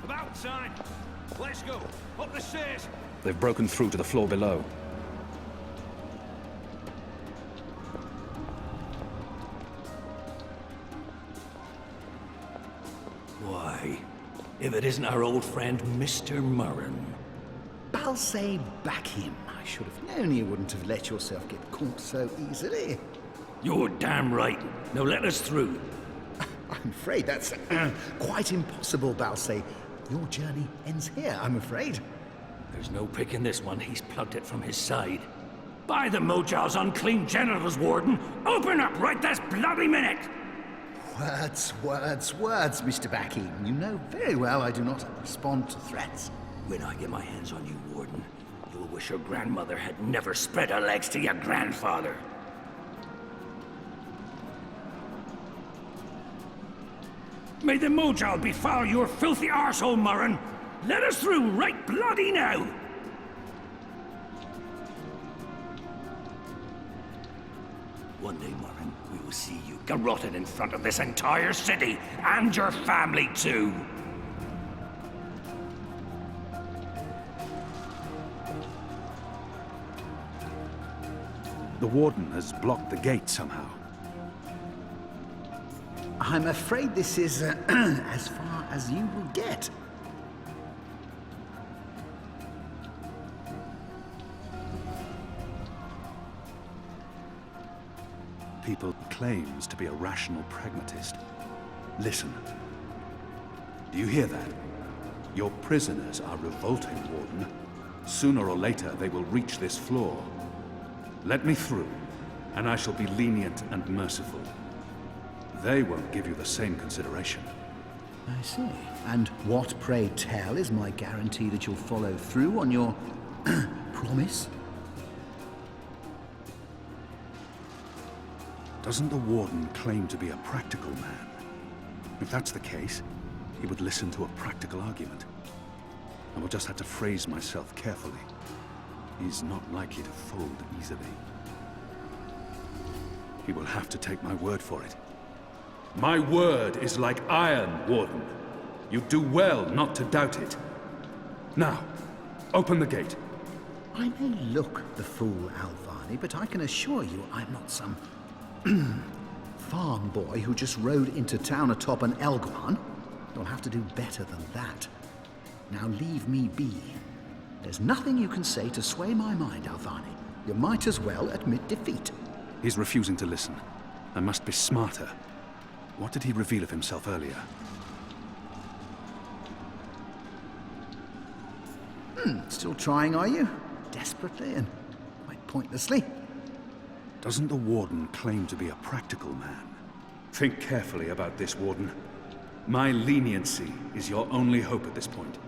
About time. Let's go. Up the stairs. They've broken through to the floor below. Why, if it isn't our old friend, Mr. Murren. Balsay, back him. I should have known you wouldn't have let yourself get caught so easily. You're damn right. Now let us through. I'm afraid that's quite impossible, Balsay. Your journey ends here, I'm afraid. There's no picking this one. He's plugged it from his side. By the Mojal's unclean genitals, Warden! Open up right this bloody minute! Words, Mr. Backheaton. You know very well I do not respond to threats. When I get my hands on you, Warden, you'll wish your grandmother had never spread her legs to your grandfather. May the Mojal befoul your filthy arsehole, Murren! Let us through right bloody now! One day, Murren, we will see you garroted in front of this entire city, and your family too! The Warden has blocked the gate somehow. I'm afraid this is as far as you will get. People claims to be a rational pragmatist. Listen. Do you hear that? Your prisoners are revolting, Warden. Sooner or later, they will reach this floor. Let me through, and I shall be lenient and merciful. They won't give you the same consideration. I see. And what, pray tell, is my guarantee that you'll follow through on your promise? Doesn't the Warden claim to be a practical man? If that's the case, he would listen to a practical argument. I will just have to phrase myself carefully. He's not likely to fold easily. He will have to take my word for it. My word is like iron, Warden. You do well not to doubt it. Now, open the gate. I may look the fool, Alvani, but I can assure you I'm not some farm boy who just rode into town atop an Elguan. You'll have to do better than that. Now leave me be. There's nothing you can say to sway my mind, Alvani. You might as well admit defeat. He's refusing to listen. I must be smarter. What did he reveal of himself earlier? Still trying, are you? Desperately and quite pointlessly. Doesn't the Warden claim to be a practical man? Think carefully about this, Warden. My leniency is your only hope at this point.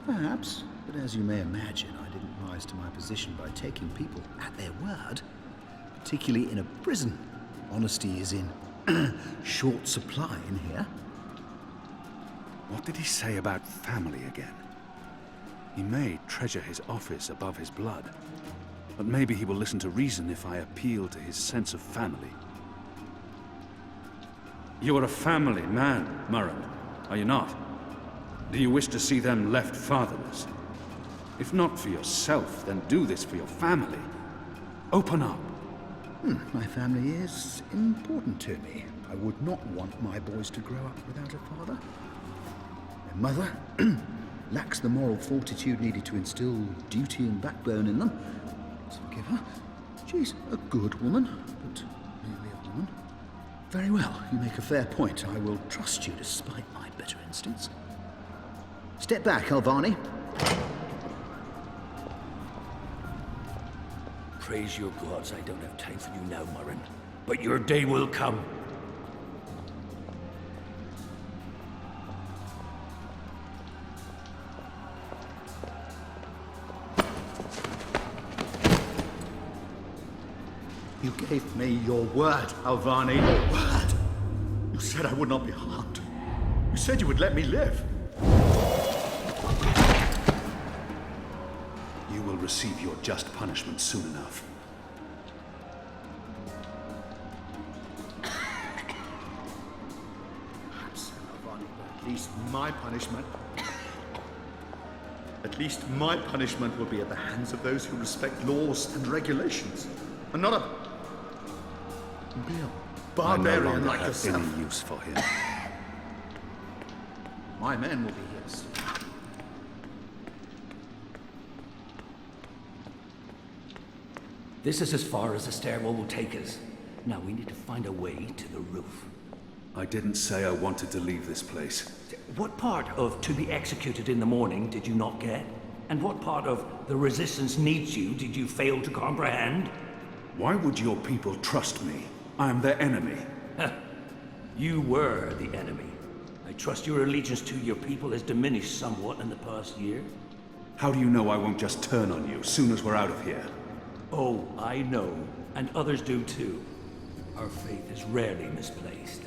Perhaps. But as you may imagine, I didn't rise to my position by taking people at their word. Particularly in a prison. Honesty is in short supply in here. What did he say about family again? He may treasure his office above his blood, but maybe he will listen to reason if I appeal to his sense of family. You are a family man, Murren, are you not? Do you wish to see them left fatherless? If not for yourself, then do this for your family. Open up. My family is important to me. I would not want my boys to grow up without a father. Their mother lacks the moral fortitude needed to instill duty and backbone in them. Let's forgive her. She's a good woman, but merely a woman. Very well, you make a fair point. I will trust you despite my better instincts. Step back, Alvani. Praise your gods, I don't have time for you now, Murren. But your day will come. You gave me your word, Alvani. Your word. You said I would not be harmed. You said you would let me live. You will receive your just punishment soon enough. Perhaps, Alvani, but at least my punishment... At least my punishment will be at the hands of those who respect laws and regulations, and not a barbarian like yourself. Any use for him. My men will be here soon. This is as far as the stairwell will take us. Now we need to find a way to the roof. I didn't say I wanted to leave this place. What part of to be executed in the morning did you not get? And what part of the resistance needs you did you fail to comprehend? Why would your people trust me? I am their enemy. You were the enemy. I trust your allegiance to your people has diminished somewhat in the past year. How do you know I won't just turn on you soon as we're out of here? Oh, I know, and others do too. Our faith is rarely misplaced.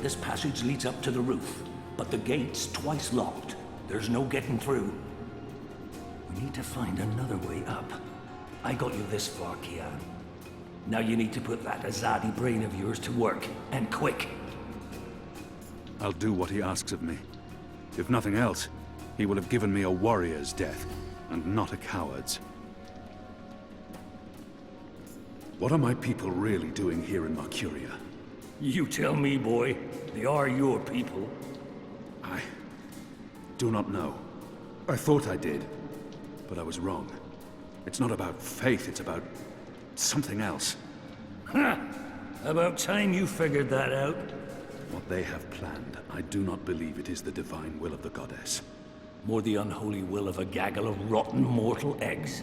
This passage leads up to the roof, but the gate's twice locked. There's no getting through. We need to find another way up. I got you this far, Kian. Now you need to put that Azadi brain of yours to work, and quick. I'll do what he asks of me. If nothing else, he will have given me a warrior's death, and not a coward's. What are my people really doing here in Mercuria? You tell me, boy. They are your people. I do not know. I thought I did, but I was wrong. It's not about faith, it's about something else. Ha! About time you figured that out. What they have planned, I do not believe it is the divine will of the goddess. More the unholy will of a gaggle of rotten mortal eggs.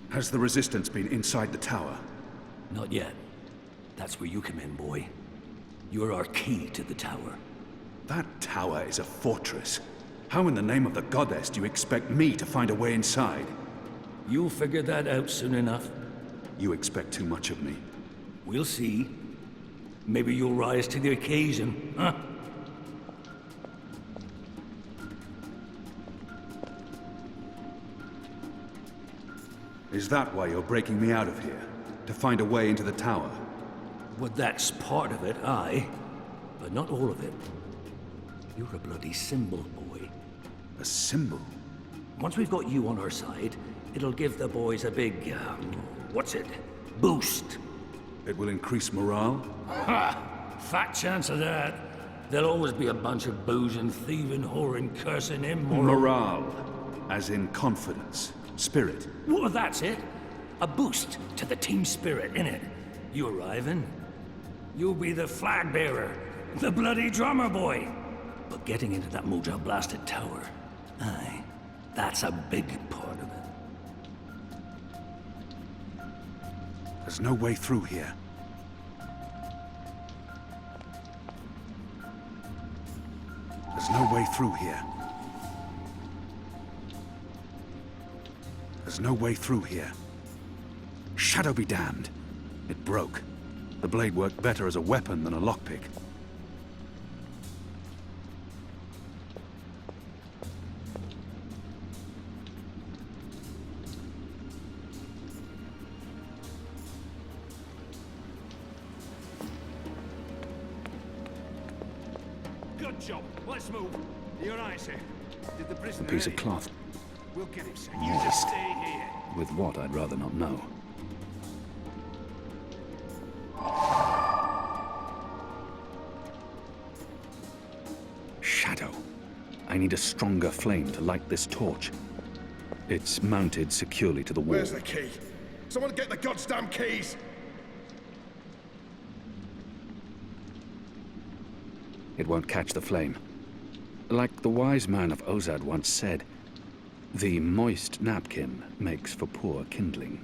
Has the resistance been inside the tower? Not yet. That's where you come in, boy. You're our key to the tower. That tower is a fortress. How in the name of the goddess do you expect me to find a way inside? You'll figure that out soon enough. You expect too much of me. We'll see. Maybe you'll rise to the occasion, huh? Is that why you're breaking me out of here? To find a way into the tower? Well, that's part of it, aye. But not all of it. You're a bloody symbol, boy. A symbol? Once we've got you on our side, it'll give the boys a big, what's it? Boost. It will increase morale? Ha! Fat chance of that. There'll always be a bunch of boozing, thieving, whoring, cursing, immoral... Morale. As in confidence. Spirit. Well, that's it. A boost to the team spirit, innit? You arriving? You'll be the flag bearer, the bloody drummer boy. But getting into that Moja-blasted tower, aye, that's a big part of it. There's no way through here. There's no way through here. There's no way through here. Shadow be damned. It broke. The blade worked better as a weapon than a lockpick. Good job. Let's move. Your eyes here. Did the A prisoner piece of ready? cloth. We'll get him, sir. You just stay here. With what, I'd rather not know. Shadow. I need a stronger flame to light this torch. It's mounted securely to the wall. Where's the key? Someone get the goddamn keys! It won't catch the flame. Like the wise man of Ozad once said, the moist napkin makes for poor kindling.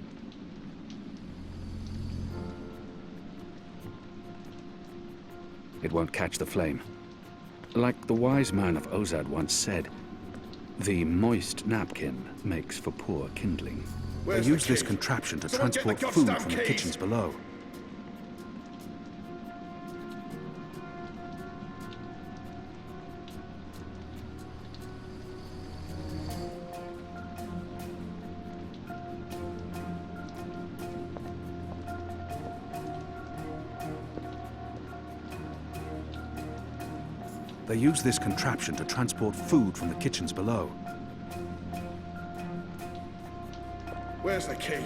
It won't catch the flame. Like the wise man of Ozad once said, the moist napkin makes for poor kindling. They use this contraption to transport food from the kitchens below. They use this contraption to transport food from the kitchens below. Where's the key?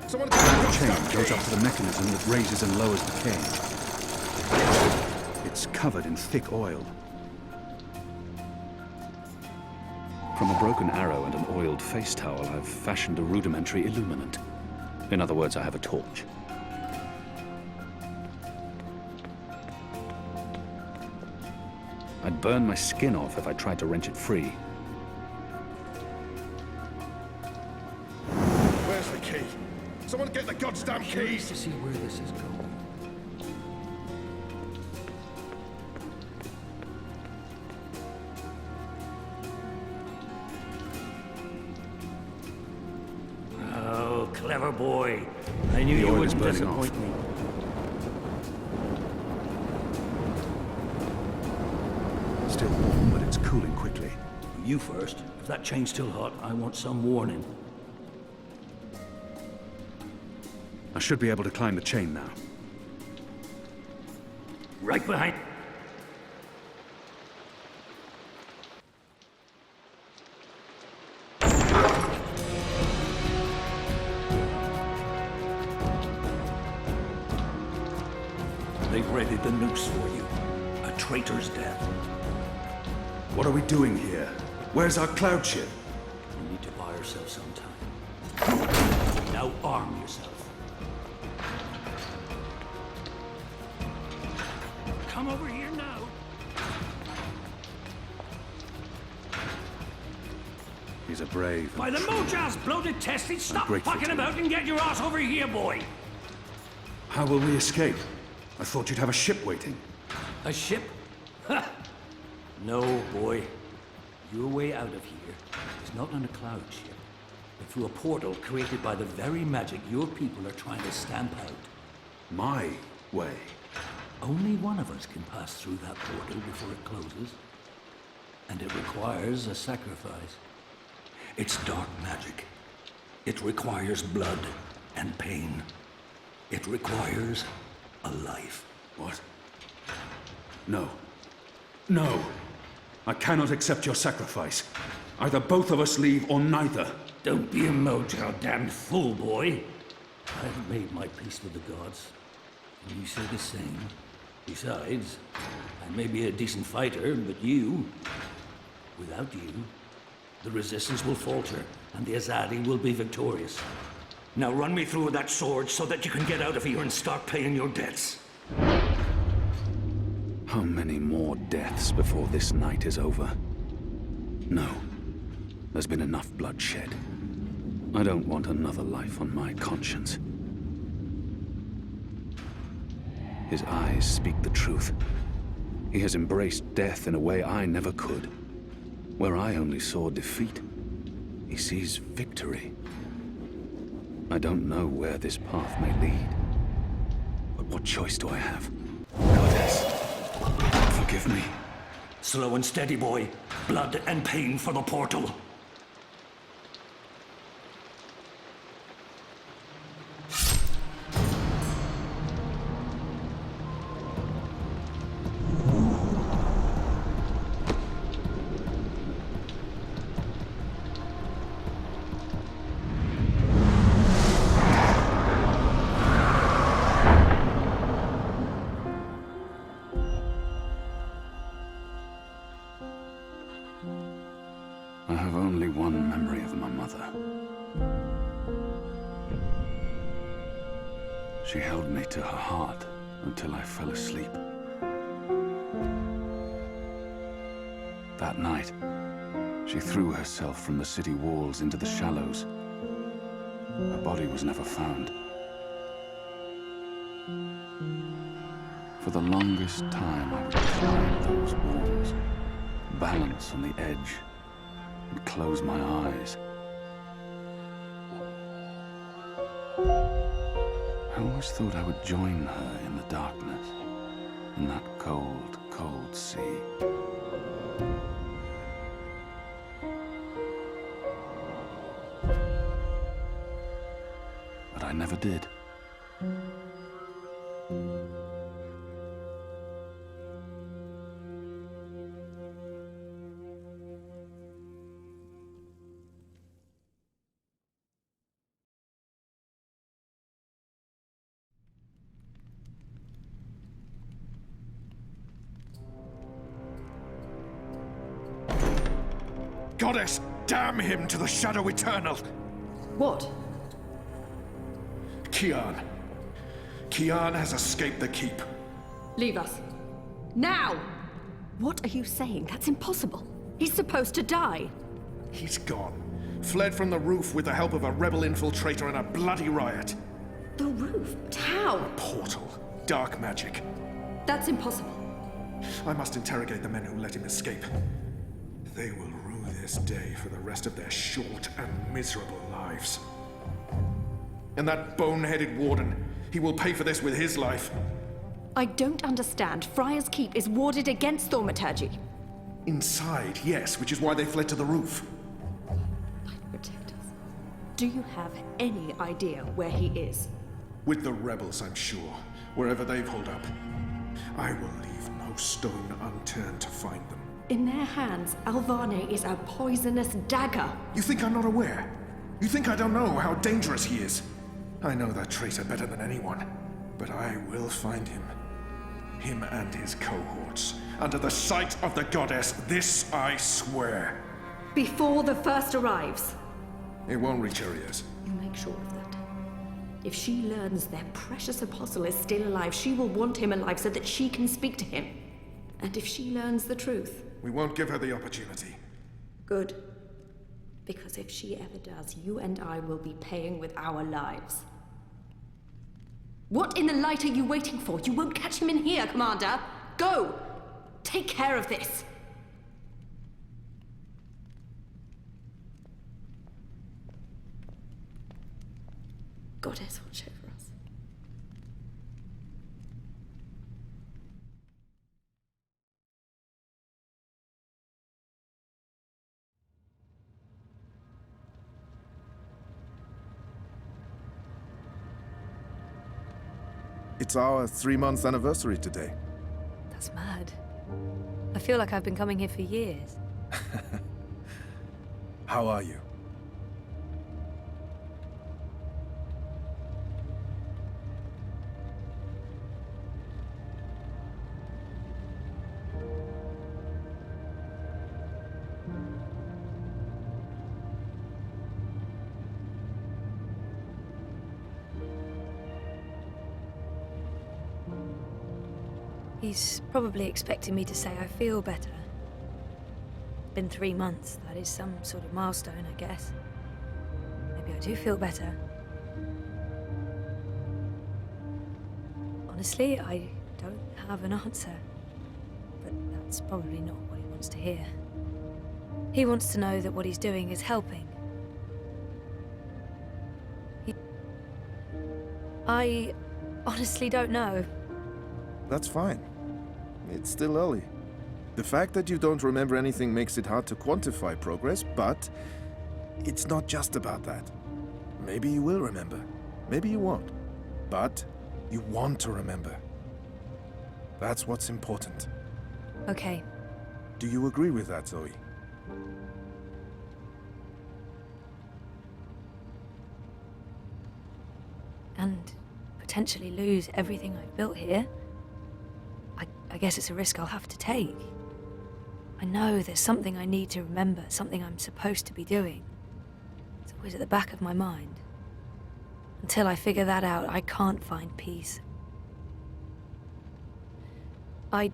Someone The chain goes up to the mechanism that raises and lowers the cage. It's covered in thick oil. From a broken arrow and an oiled face towel, I've fashioned a rudimentary illuminant. In other words, I have a torch. I'd burn my skin off if I tried to wrench it free. Where's the key? Someone get the goddamn keys! To see where this is going. Oh, clever boy. I knew you wouldn't disappoint me. Still warm, but it's cooling quickly. You first. If that chain's still hot, I want some warning. I should be able to climb the chain now. Right behind. They've readied the noose for you. A traitor's death. What are we doing here? Where's our cloud ship? You need to buy yourself some time. Now arm yourself. Come over here now. He's a brave. By the Mojar's bloated tested, stop grateful fucking to about and get your ass over here, boy. How will we escape? I thought you'd have a ship waiting. A ship? Ha! No, boy. Your way out of here is not on a cloud ship, but through a portal created by the very magic your people are trying to stamp out. My way? Only one of us can pass through that portal before it closes. And it requires a sacrifice. It's dark magic. It requires blood and pain. It requires a life. What? No. No! I cannot accept your sacrifice. Either both of us leave or neither. Don't be a Mojar damned fool, boy. I've made my peace with the gods. And you say the same. Besides, I may be a decent fighter, but without you, the resistance will falter, and the Azadi will be victorious. Now run me through with that sword so that you can get out of here and start paying your debts. How many more deaths before this night is over? No. There's been enough bloodshed. I don't want another life on my conscience. His eyes speak the truth. He has embraced death in a way I never could. Where I only saw defeat, he sees victory. I don't know where this path may lead. But what choice do I have? Goddess, forgive me. Slow and steady, boy. Blood and pain for the portal. I have only one memory of my mother. She held me to her heart until I fell asleep. That night, she threw herself from the city walls into the shallows. Her body was never found. For the longest time, I would climb those walls, balance on the edge, and close my eyes. always thought I would join her in the darkness, in that cold, cold sea. But I never did. Goddess, damn him to the Shadow Eternal! What? Kian. Kian has escaped the keep. Leave us. Now! What are you saying? That's impossible. He's supposed to die. He's gone. Fled from the roof with the help of a rebel infiltrator in a bloody riot. The roof? How? A portal. Dark magic. That's impossible. I must interrogate the men who let him escape. They will rue this day for the rest of their short and miserable lives. And that bone-headed warden, he will pay for this with his life. I don't understand. Friar's Keep is warded against thaumaturgy. Inside, yes, which is why they fled to the roof. Light protectors. Do you have any idea where he is? With the rebels, I'm sure. Wherever they've holed up. I will leave no stone unturned to find them. In their hands, Alvane is a poisonous dagger. You think I'm not aware? You think I don't know how dangerous he is? I know that traitor better than anyone. But I will find him. Him and his cohorts. Under the sight of the goddess, this I swear. Before the first arrives. It won't reach her ears. You make sure of that. If she learns their precious apostle is still alive, she will want him alive so that she can speak to him. And if she learns the truth... We won't give her the opportunity. Good. Because if she ever does, you and I will be paying with our lives. What in the light are you waiting for? You won't catch him in here, Commander. Go! Take care of this. Goddess, watch over us. It's our 3-month anniversary today. That's mad. I feel like I've been coming here for years. How are you? He's probably expecting me to say I feel better. Been 3 months. That is some sort of milestone, I guess. Maybe I do feel better. Honestly, I don't have an answer. But that's probably not what he wants to hear. He wants to know that what he's doing is helping. I honestly don't know. That's fine. It's still early. The fact that you don't remember anything makes it hard to quantify progress, but it's not just about that. Maybe you will remember. Maybe you won't. But you want to remember. That's what's important. Okay. Do you agree with that, Zoe? And potentially lose everything I've built here. I guess it's a risk I'll have to take. I know there's something I need to remember, something I'm supposed to be doing. It's always at the back of my mind. Until I figure that out, I can't find peace. I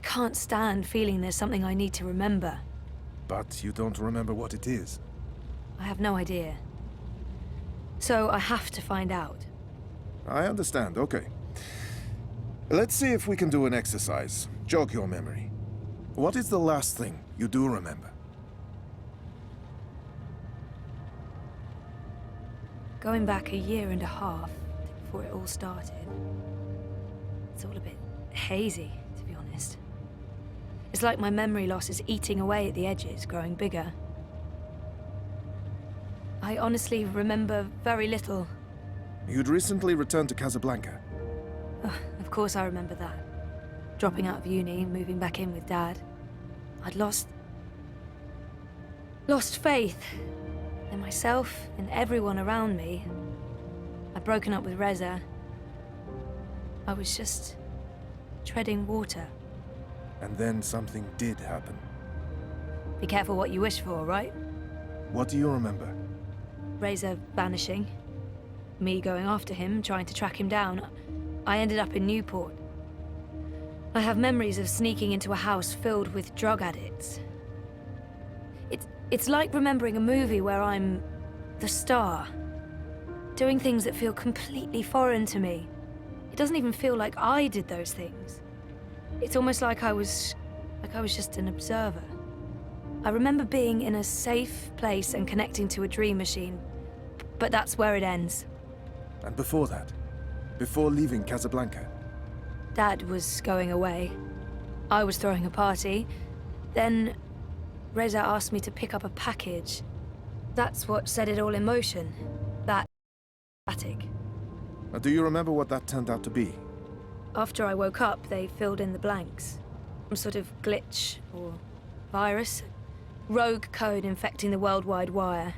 can't stand feeling there's something I need to remember. But you don't remember what it is. I have no idea. So I have to find out. I understand, okay. Let's see if we can do an exercise. Jog your memory. What is the last thing you do remember? Going back 1.5 years, before it all started. It's all a bit hazy, to be honest. It's like my memory loss is eating away at the edges, growing bigger. I honestly remember very little. You'd recently returned to Casablanca. Of course I remember that. Dropping out of uni, moving back in with Dad. I'd lost faith in myself, in everyone around me. I'd broken up with Reza. I was just treading water. And then something did happen. Be careful what you wish for, right? What do you remember? Reza vanishing. Me going after him, trying to track him down. I ended up in Newport. I have memories of sneaking into a house filled with drug addicts. It's like remembering a movie where I'm the star, doing things that feel completely foreign to me. It doesn't even feel like I did those things. It's almost like I was just an observer. I remember being in a safe place and connecting to a dream machine, but that's where it ends. And before that? Before leaving Casablanca? Dad was going away. I was throwing a party. Then Reza asked me to pick up a package. That's what set it all in motion. That attic. Do you remember what that turned out to be? After I woke up, they filled in the blanks. Some sort of glitch or virus. Rogue code infecting the World Wide Wire.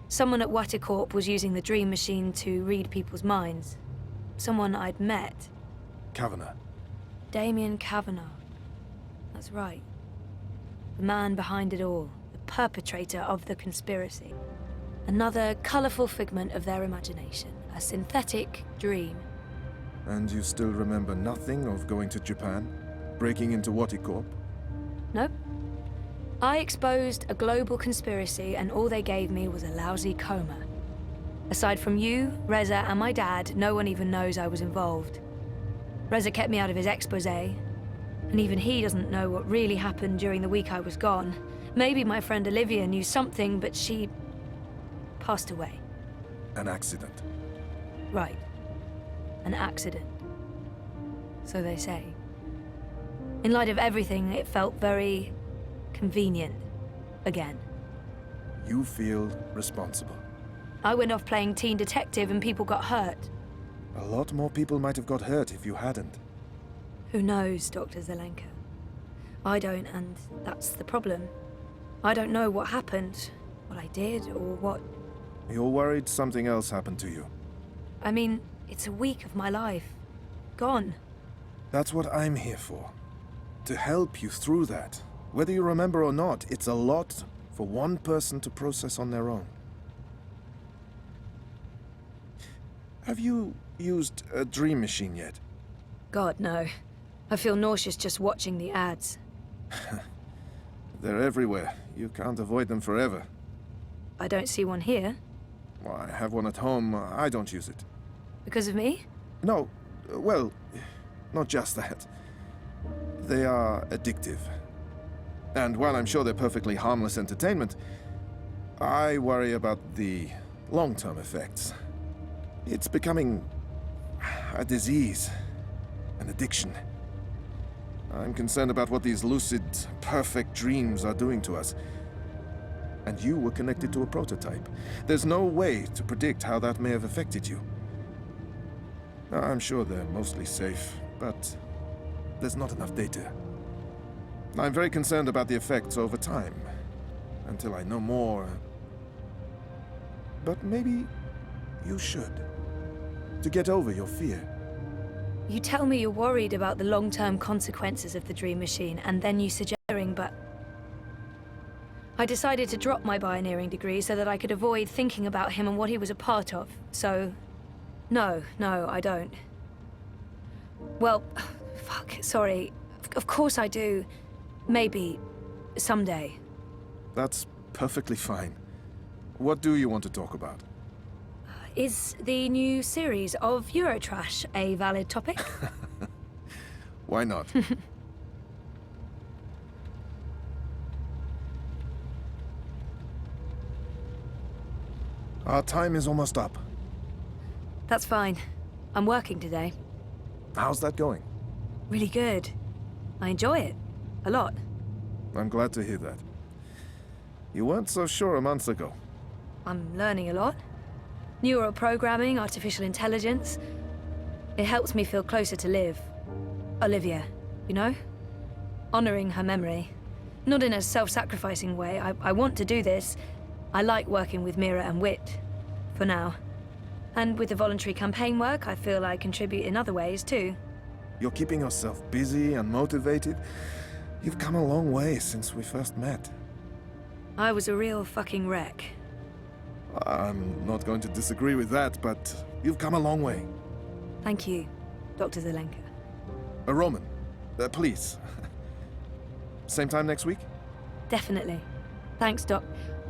Someone at Waticorp was using the dream machine to read people's minds. Someone I'd met. Kavanagh. Damien Kavanagh. That's right. The man behind it all. The perpetrator of the conspiracy. Another colourful figment of their imagination. A synthetic dream. And you still remember nothing of going to Japan? Breaking into Waticorp? Nope. I exposed a global conspiracy and all they gave me was a lousy coma. Aside from you, Reza, and my dad, no one even knows I was involved. Reza kept me out of his exposé, and even he doesn't know what really happened during the week I was gone. Maybe my friend Olivia knew something, but she passed away. An accident. Right. An accident. So they say. In light of everything, it felt very convenient. Again. You feel responsible. I went off playing teen detective and people got hurt. A lot more people might have got hurt if you hadn't. Who knows, Dr. Zelenka? I don't, and that's the problem. I don't know what happened, what I did, or what... You're worried something else happened to you. I mean, it's a week of my life. Gone. That's what I'm here for. To help you through that. Whether you remember or not, it's a lot for one person to process on their own. Have you used a dream machine yet? God, no. I feel nauseous just watching the ads. They're everywhere. You can't avoid them forever. I don't see one here. Well, I have one at home. I don't use it. Because of me? No. Well, not just that. They are addictive. And while I'm sure they're perfectly harmless entertainment, I worry about the long-term effects. It's becoming a disease, an addiction. I'm concerned about what these lucid, perfect dreams are doing to us. And you were connected to a prototype. There's no way to predict how that may have affected you. I'm sure they're mostly safe, but there's not enough data. I'm very concerned about the effects over time, until I know more. But maybe you should, to get over your fear. You tell me you're worried about the long-term consequences of the dream machine, and then you suggesting, but... I decided to drop my bioneering degree so that I could avoid thinking about him and what he was a part of, so... No, I don't. Well, fuck, sorry. Of course I do. Maybe. Someday. That's perfectly fine. What do you want to talk about? Is the new series of Eurotrash a valid topic? Why not? Our time is almost up. That's fine. I'm working today. How's that going? Really good. I enjoy it. A lot. I'm glad to hear that. You weren't so sure a month ago. I'm learning a lot. Neural programming, artificial intelligence. It helps me feel closer to Liv. Olivia, you know? Honoring her memory. Not in a self-sacrificing way. I want to do this. I like working with Mira and Wit. For now. And with the voluntary campaign work, I feel I contribute in other ways, too. You're keeping yourself busy and motivated. You've come a long way since we first met. I was a real fucking wreck. I'm not going to disagree with that, but you've come a long way. Thank you, Dr. Zelenka. Roman, please. Same time next week? Definitely. Thanks, Doc.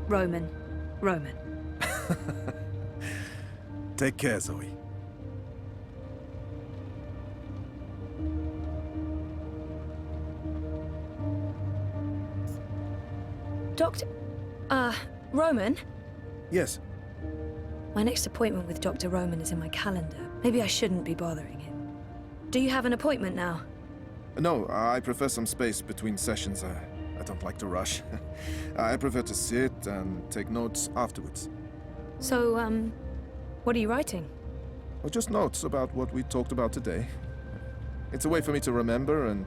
Roman. Take care, Zoe. Doctor... Roman? Yes. My next appointment with Dr. Roman is in my calendar. Maybe I shouldn't be bothering him. Do you have an appointment now? No, I prefer some space between sessions. I don't like to rush. I prefer to sit and take notes afterwards. So, what are you writing? Well, just notes about what we talked about today. It's a way for me to remember and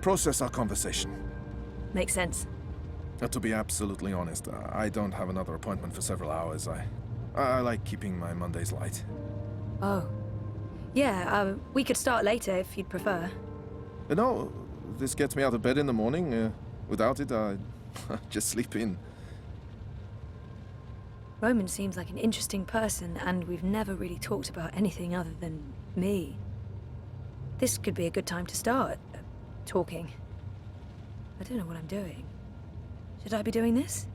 process our conversation. Makes sense. To be absolutely honest, I don't have another appointment for several hours. I like keeping my Mondays light. Oh. Yeah, we could start later if you'd prefer. No, this gets me out of bed in the morning. Without it, I just sleep in. Roman seems like an interesting person, and we've never really talked about anything other than me. This could be a good time to start talking. I don't know what I'm doing. Should I be doing this?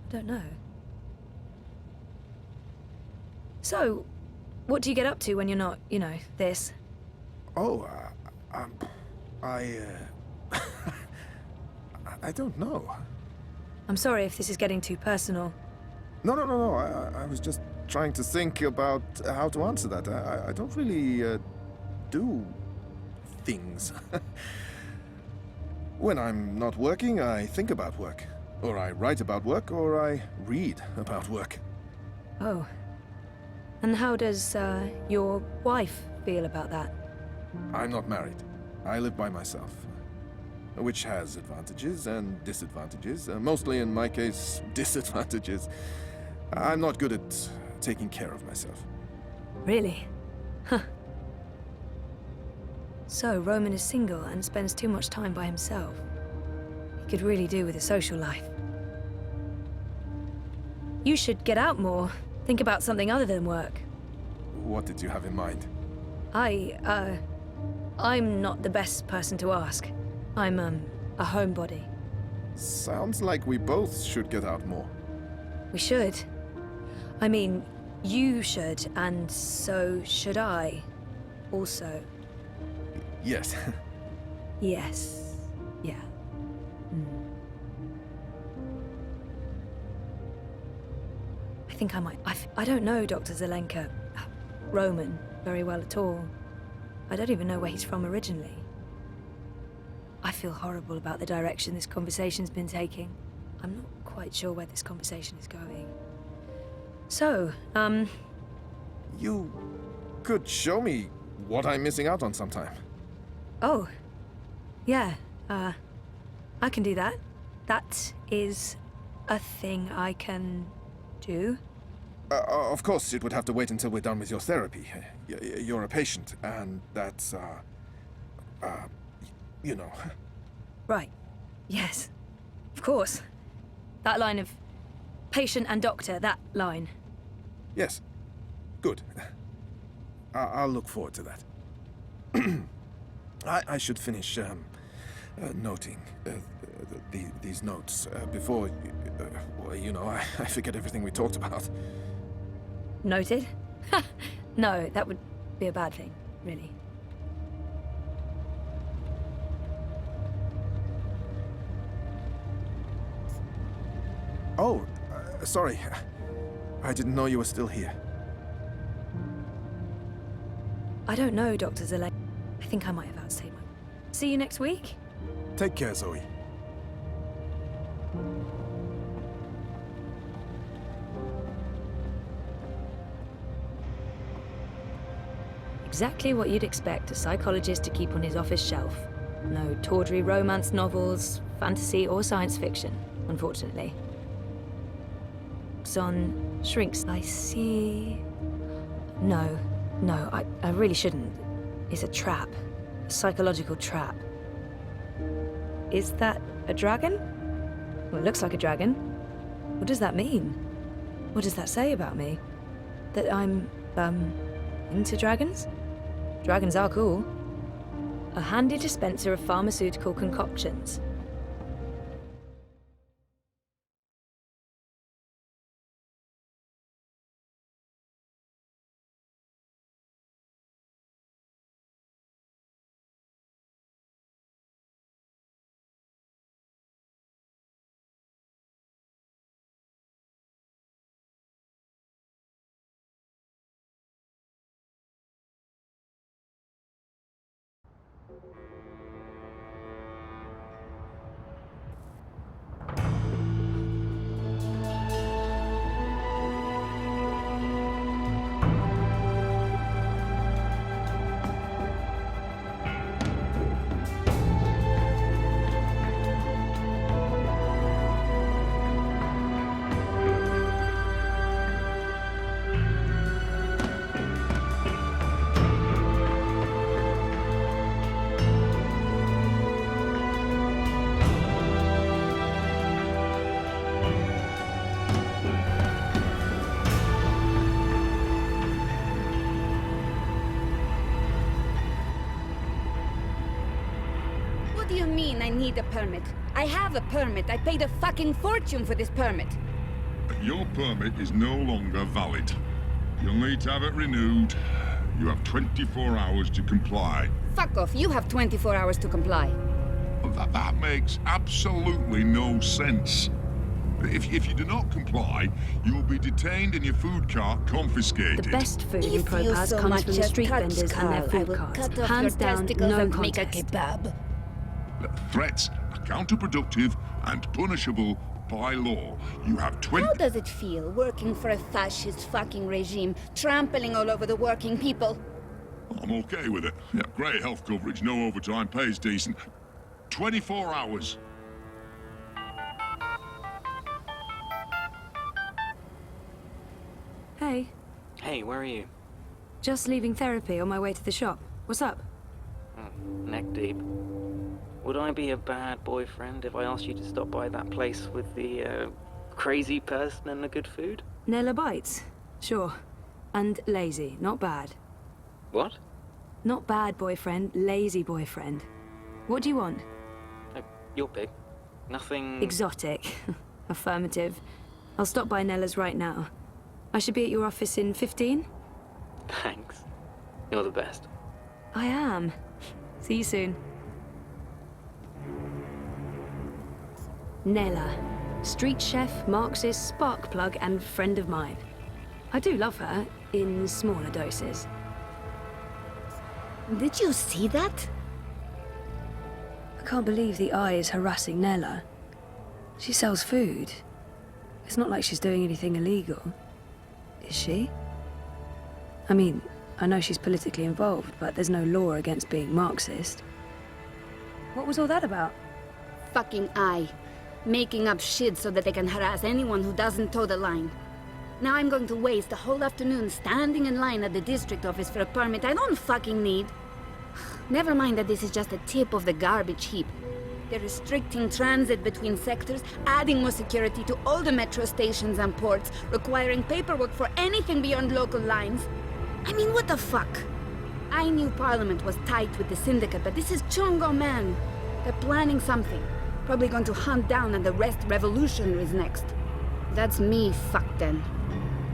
I don't know. So, what do you get up to when you're not, you know, this? Oh, I don't know. I'm sorry if this is getting too personal. No. I was just trying to think about how to answer that. I don't really do things. When I'm not working, I think about work. Or I write about work, or I read about work. Oh. And how does, your wife feel about that? I'm not married. I live by myself. Which has advantages and disadvantages. Mostly, in my case, disadvantages. I'm not good at taking care of myself. Really? Huh. So, Roman is single and spends too much time by himself. He could really do with a social life. You should get out more. Think about something other than work. What did you have in mind? I'm not the best person to ask. I'm, a homebody. Sounds like we both should get out more. We should. I mean, you should, and so should I. Also. Yes. Yes. Yeah. I think I might... I don't know Dr. Zelenka, Roman, very well at all. I don't even know where he's from originally. I feel horrible about the direction this conversation's been taking. I'm not quite sure where this conversation is going. So, You could show me what I'm missing out on sometime. Oh. Yeah, I can do that. That is a thing I can do. Of course, it would have to wait until we're done with your therapy. You're a patient, and that's, you know. Right. Yes. Of course. That line of patient and doctor, that line. Yes. Good. I'll look forward to that. I should finish, noting these notes before, well, you know, I forget everything we talked about. Noted? No, that would be a bad thing, really. Oh, sorry. I didn't know you were still here. I don't know, Dr. Zele. I think I might have outstayed my... See you next week? Take care, Zoe. Exactly what you'd expect a psychologist to keep on his office shelf. No tawdry romance novels, fantasy or science fiction, unfortunately. Son shrinks. I see... No, I really shouldn't. It's a trap. A psychological trap. Is that a dragon? Well, it looks like a dragon. What does that mean? What does that say about me? That I'm, into dragons? Dragons are cool. A handy dispenser of pharmaceutical concoctions. What do you mean I need a permit? I have a permit. I paid a fucking fortune for this permit. Your permit is no longer valid. You'll need to have it renewed. You have 24 hours to comply. Fuck off. You have 24 hours to comply. That makes absolutely no sense. If you do not comply, you'll be detained and your food cart confiscated. The best food in If you Propaz so comes much from the as street touch vendors and Carl, their I food will carts. cut off Hands your down, testicles no and make a contest. kebab. Threats are counterproductive and punishable by law. You have 20... How does it feel working for a fascist fucking regime, trampling all over the working people? I'm okay with it. Yeah, great health coverage, no overtime, pays decent. 24 hours. Hey. Hey, where are you? Just leaving therapy on my way to the shop. What's up? Neck deep. Would I be a bad boyfriend if I asked you to stop by that place with the, crazy person and the good food? Nella bites? Sure. And lazy, not bad. What? Not bad boyfriend, lazy boyfriend. What do you want? Your pick. Nothing... Exotic. Affirmative. I'll stop by Nella's right now. I should be at your office in 15? Thanks. You're the best. I am. See you soon. Nella. Street chef, Marxist, spark plug, and friend of mine. I do love her, in smaller doses. Did you see that? I can't believe the eye is harassing Nella. She sells food. It's not like she's doing anything illegal. Is she? I mean, I know she's politically involved, but there's no law against being Marxist. What was all that about? Fucking eye. Making up shit so that they can harass anyone who doesn't toe the line. Now I'm going to waste the whole afternoon standing in line at the district office for a permit I don't fucking need. Never mind that this is just the tip of the garbage heap. They're restricting transit between sectors, adding more security to all the metro stations and ports, requiring paperwork for anything beyond local lines. I mean, what the fuck? I knew Parliament was tight with the syndicate, but this is Chungo, man. They're planning something. Probably going to hunt down and arrest revolutionaries next. That's me fucked then.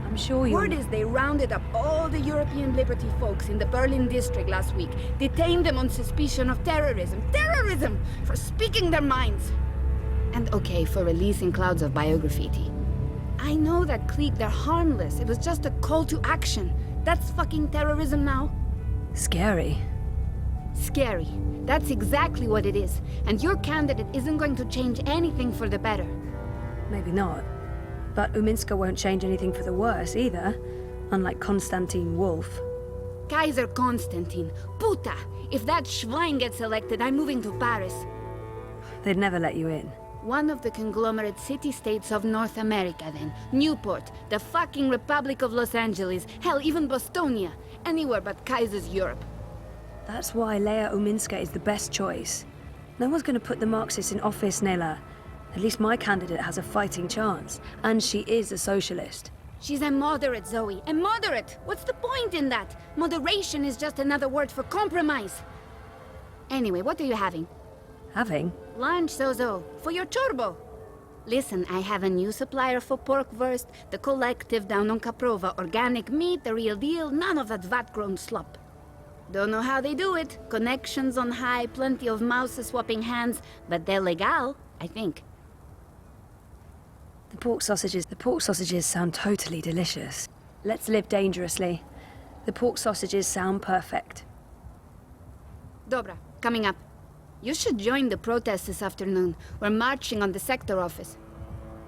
I'm sure you... Word is they rounded up all the European Liberty folks in the Berlin district last week, detained them on suspicion of terrorism. Terrorism! For speaking their minds! And okay, for releasing clouds of biograffiti. I know that clique, they're harmless. It was just a call to action. That's fucking terrorism now. Scary. Scary. That's exactly what it is. And your candidate isn't going to change anything for the better. Maybe not. But Uminska won't change anything for the worse either, unlike Konstantin Wolf. Kaiser Konstantin. Puta! If that Schwein gets elected, I'm moving to Paris. They'd never let you in. One of the conglomerate city-states of North America, then. Newport, the fucking Republic of Los Angeles, hell, even Bostonia. Anywhere but Kaiser's Europe. That's why Leia Uminska is the best choice. No one's going to put the Marxists in office, Nela. At least my candidate has a fighting chance. And she is a socialist. She's a moderate, Zoe. A moderate! What's the point in that? Moderation is just another word for compromise. Anyway, what are you having? Having? Lunch, Zozo. For your turbo. Listen, I have a new supplier for pork wurst, the collective down on Caprova. Organic meat, the real deal, none of that vat-grown slop. Don't know how they do it. Connections on high, plenty of mouses swapping hands, but they're legal, I think. The pork sausages sound totally delicious. Let's live dangerously. The pork sausages sound perfect. Dobra, coming up. You should join the protest this afternoon. We're marching on the sector office.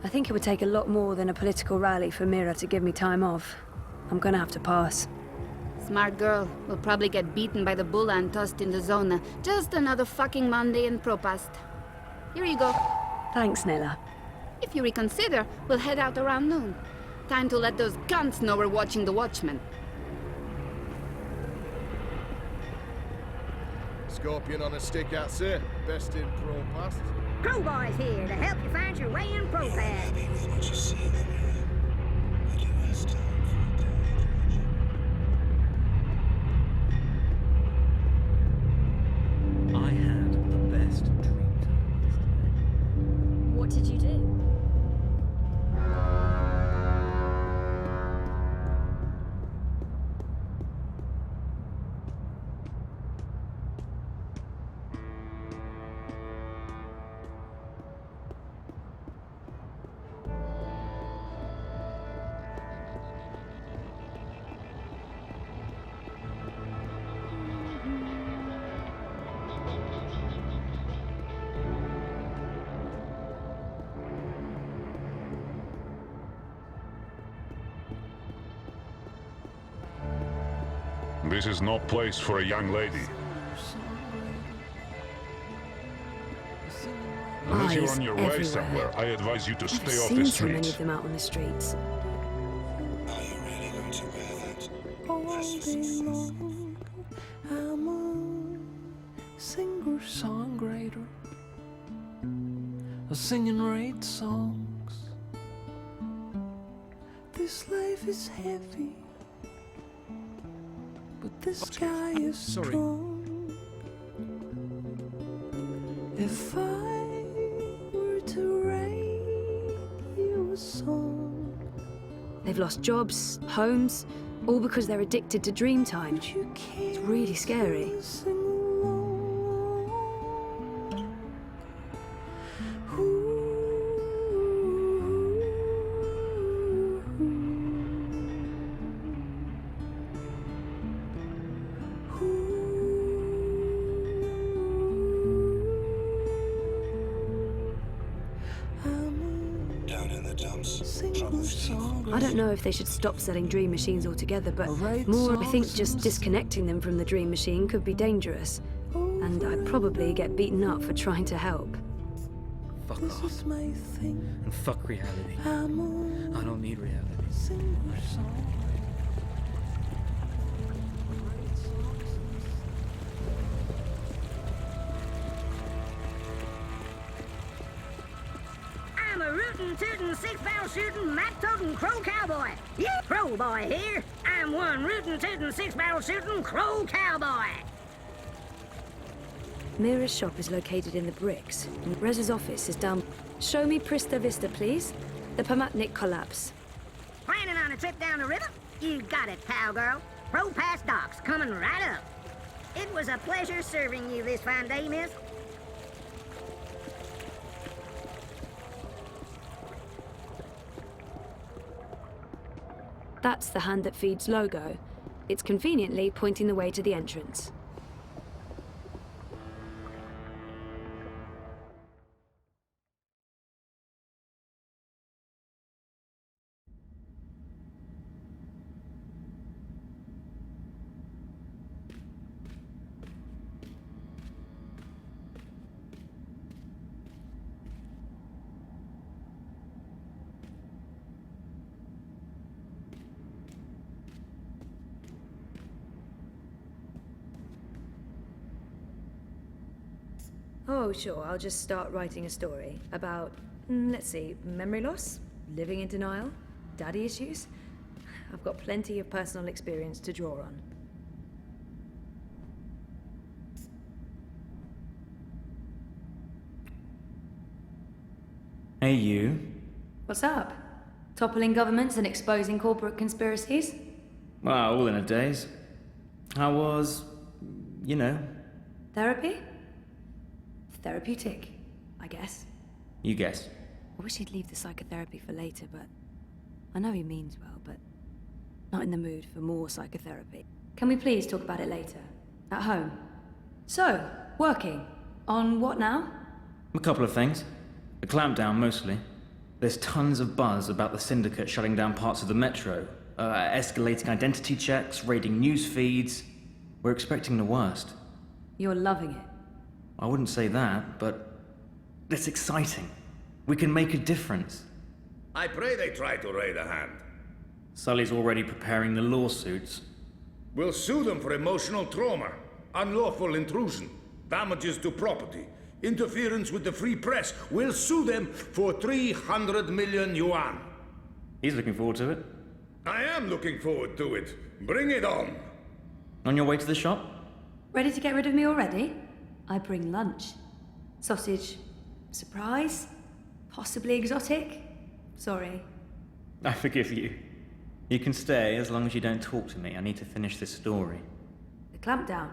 I think it would take a lot more than a political rally for Mira to give me time off. I'm gonna have to pass. Smart girl. We'll probably get beaten by the bulla and tossed in the zona. Just another fucking Monday in Propast. Here you go. Thanks, Nela. If you reconsider, we'll head out around noon. Time to let those cunts know we're watching the Watchmen. Scorpion on a stick, that's it. Best in Propast. Crowboy's here to help you find your way in Propast. I had the best dream time yesterday. What did you do? This is no place for a young lady. Unless you're on your way somewhere, I advise you to stay off the I've seen so many streets. of them out on the streets. Are you really going to wear that? All day long, I'm a singer-songwriter, singing great songs. This life is heavy, but the sky is strong. If I were to write you a song, They've lost jobs, homes, all because they're addicted to Dreamtime. It's really scary. Down in the dumps. I don't know if they should stop selling dream machines altogether, but more, I think just disconnecting them from the dream machine could be dangerous. And I'd probably get beaten up for trying to help. Fuck off. And fuck reality. I don't need reality. I'm a rootin', tootin', six-barrel shootin', mat-totin' crow cowboy. Yeah, crow boy here. I'm one rootin', tootin', six-barrel shootin' crow cowboy. Mira's shop is located in the bricks, and Rez's office is down. Show me Prista Vista, please. The Pamatnik collapse. Planning on a trip down the river? You got it, cowgirl. Pro-Pass docks coming right up. It was a pleasure serving you this fine day, miss. That's the Hand That Feeds logo. It's conveniently pointing the way to the entrance. Oh, sure, I'll just start writing a story about, let's see, memory loss, living in denial, daddy issues. I've got plenty of personal experience to draw on. Hey, you. What's up? Toppling governments and exposing corporate conspiracies? Well, all in a daze. How was, you know? Therapy? Therapeutic, I guess. You guess. I wish he'd leave the psychotherapy for later, but I know he means well, but not in the mood for more psychotherapy. Can we please talk about it later? At home? So, working. On what now? A couple of things. A clampdown, mostly. There's tons of buzz about the syndicate shutting down parts of the metro, escalating identity checks, raiding news feeds. We're expecting the worst. You're loving it. I wouldn't say that, but it's exciting. We can make a difference. I pray they try to raid a hand. Sully's already preparing the lawsuits. We'll sue them for emotional trauma, unlawful intrusion, damages to property, interference with the free press. We'll sue them for 300 million yuan. He's looking forward to it. I am looking forward to it. Bring it on. On your way to the shop? Ready to get rid of me already? I bring lunch. Sausage. Surprise? Possibly exotic? Sorry. I forgive you. You can stay as long as you don't talk to me. I need to finish this story. The clampdown?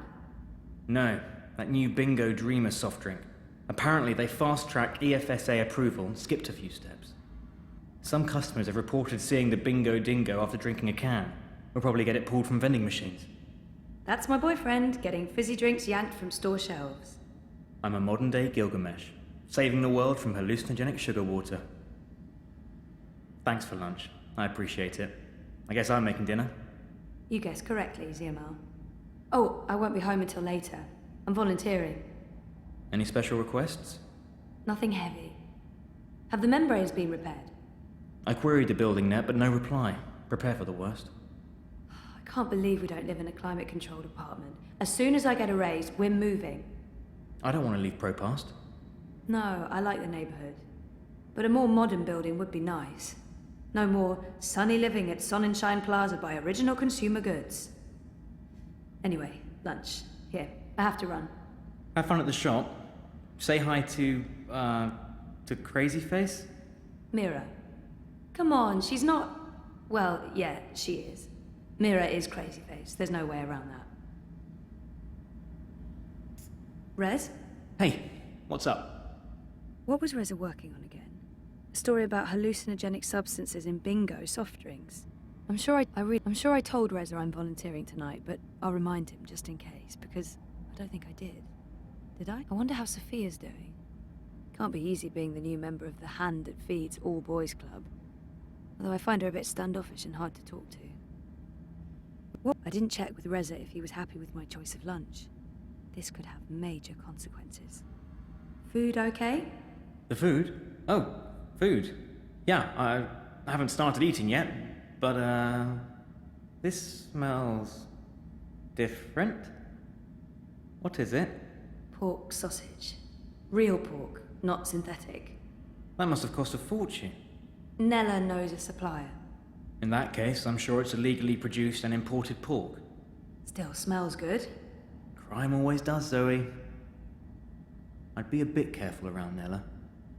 No, that new Bingo Dreamer soft drink. Apparently they fast-tracked EFSA approval and skipped a few steps. Some customers have reported seeing the Bingo Dingo after drinking a can. We'll probably get it pulled from vending machines. That's my boyfriend, getting fizzy drinks yanked from store shelves. I'm a modern-day Gilgamesh, saving the world from hallucinogenic sugar water. Thanks for lunch. I appreciate it. I guess I'm making dinner. You guessed correctly, Ziamal. Oh, I won't be home until later. I'm volunteering. Any special requests? Nothing heavy. Have the membranes been repaired? I queried the building net, but no reply. Prepare for the worst. I can't believe we don't live in a climate-controlled apartment. As soon as I get a raise, we're moving. I don't want to leave Propast. No, I like the neighborhood. But a more modern building would be nice. No more sunny living at Sonnenschein Plaza by Original Consumer Goods. Anyway, lunch. Here, I have to run. Have fun at the shop. Say hi to Crazy Face? Mira. Come on, she's not... Well, yeah, she is. Mira is Crazy Face. There's no way around that. Rez? Hey, what's up? What was Reza working on again? A story about hallucinogenic substances in bingo soft drinks. I'm sure I told Reza I'm volunteering tonight, but I'll remind him just in case, because I don't think I did. Did I? I wonder how Sophia's doing. Can't be easy being the new member of the hand that feeds all boys club. Although I find her a bit standoffish and hard to talk to. What? I didn't check with Reza if he was happy with my choice of lunch. This could have major consequences. Food okay? The food? Oh, food. Yeah, I haven't started eating yet, but this smells different. What is it? Pork sausage. Real pork, not synthetic. That must have cost a fortune. Nella knows a supplier. In that case, I'm sure it's illegally produced and imported pork. Still smells good. Crime always does, Zoe. I'd be a bit careful around Nella.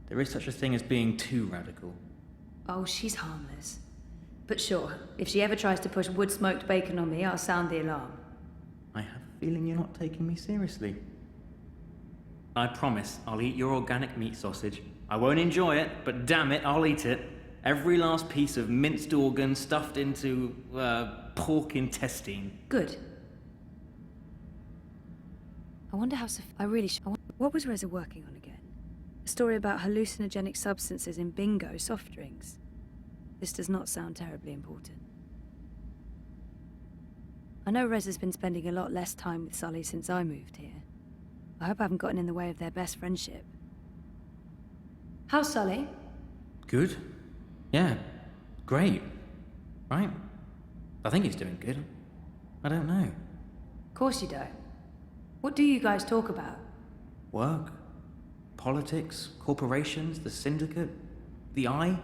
There is such a thing as being too radical. Oh, she's harmless. But sure, if she ever tries to push wood-smoked bacon on me, I'll sound the alarm. I have a feeling you're not taking me seriously. I promise I'll eat your organic meat sausage. I won't enjoy it, but damn it, I'll eat it. Every last piece of minced organ stuffed into, pork intestine. Good. I wonder how what was Reza working on again? A story about hallucinogenic substances in bingo soft drinks. This does not sound terribly important. I know Reza's been spending a lot less time with Sully since I moved here. I hope I haven't gotten in the way of their best friendship. How's Sully? Good. Yeah. Great. Right? I think he's doing good. I don't know. Of course you don't. What do you guys talk about? Work? Politics? Corporations? The Syndicate? The Eye?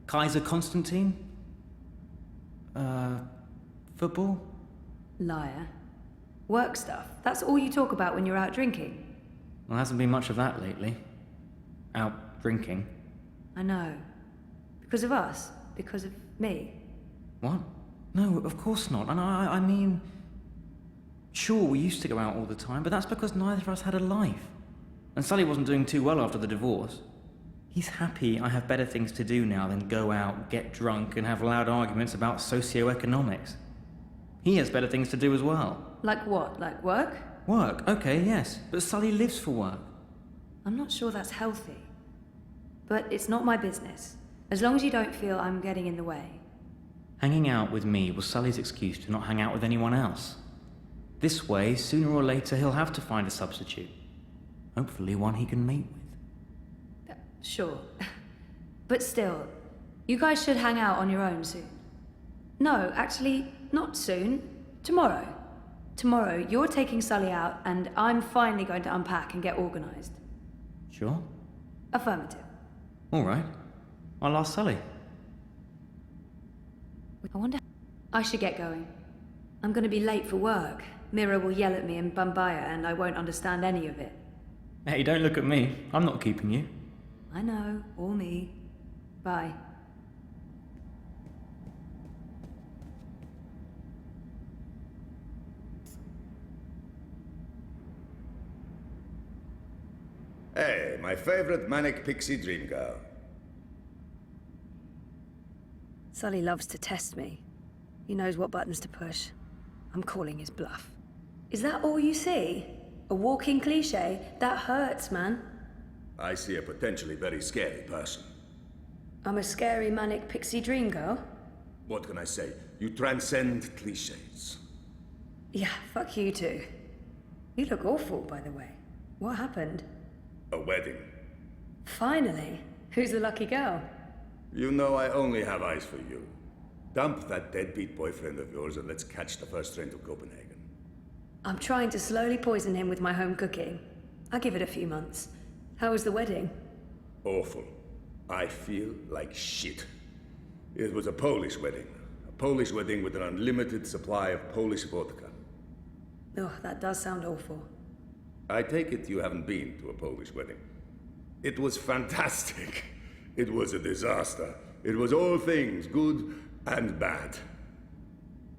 Kaiser Constantine? Football? Liar. Work stuff. That's all you talk about when you're out drinking. Well, hasn't been much of that lately. Out drinking. I know. Because of us? Because of me? What? No, of course not. And I mean... Sure, we used to go out all the time, but that's because neither of us had a life. And Sully wasn't doing too well after the divorce. He's happy I have better things to do now than go out, get drunk, and have loud arguments about socioeconomics. He has better things to do as well. Like what? Like work? Work, okay, yes. But Sully lives for work. I'm not sure that's healthy. But it's not my business. As long as you don't feel I'm getting in the way. Hanging out with me was Sully's excuse to not hang out with anyone else. This way, sooner or later, he'll have to find a substitute. Hopefully one he can mate with. Sure. But still, you guys should hang out on your own soon. No, actually, not soon. Tomorrow. Tomorrow, you're taking Sully out, and I'm finally going to unpack and get organized. Sure? Affirmative. All right. I'll ask Sully. I wonder... I should get going. I'm going to be late for work. Mira will yell at me in Bambaya, and I won't understand any of it. Hey, don't look at me. I'm not keeping you. I know. Or me. Bye. Hey, my favorite manic pixie dream girl. Sully loves to test me. He knows what buttons to push. I'm calling his bluff. Is that all you see? A walking cliché? That hurts, man. I see a potentially very scary person. I'm a scary manic pixie dream girl? What can I say? You transcend cliches. Yeah, fuck you too. You look awful, by the way. What happened? A wedding. Finally. Who's the lucky girl? You know I only have eyes for you. Dump that deadbeat boyfriend of yours and let's catch the first train to Copenhagen. I'm trying to slowly poison him with my home cooking. I'll give it a few months. How was the wedding? Awful. I feel like shit. It was a Polish wedding. A Polish wedding with an unlimited supply of Polish vodka. Oh, that does sound awful. I take it you haven't been to a Polish wedding. It was fantastic. It was a disaster. It was all things, good and bad.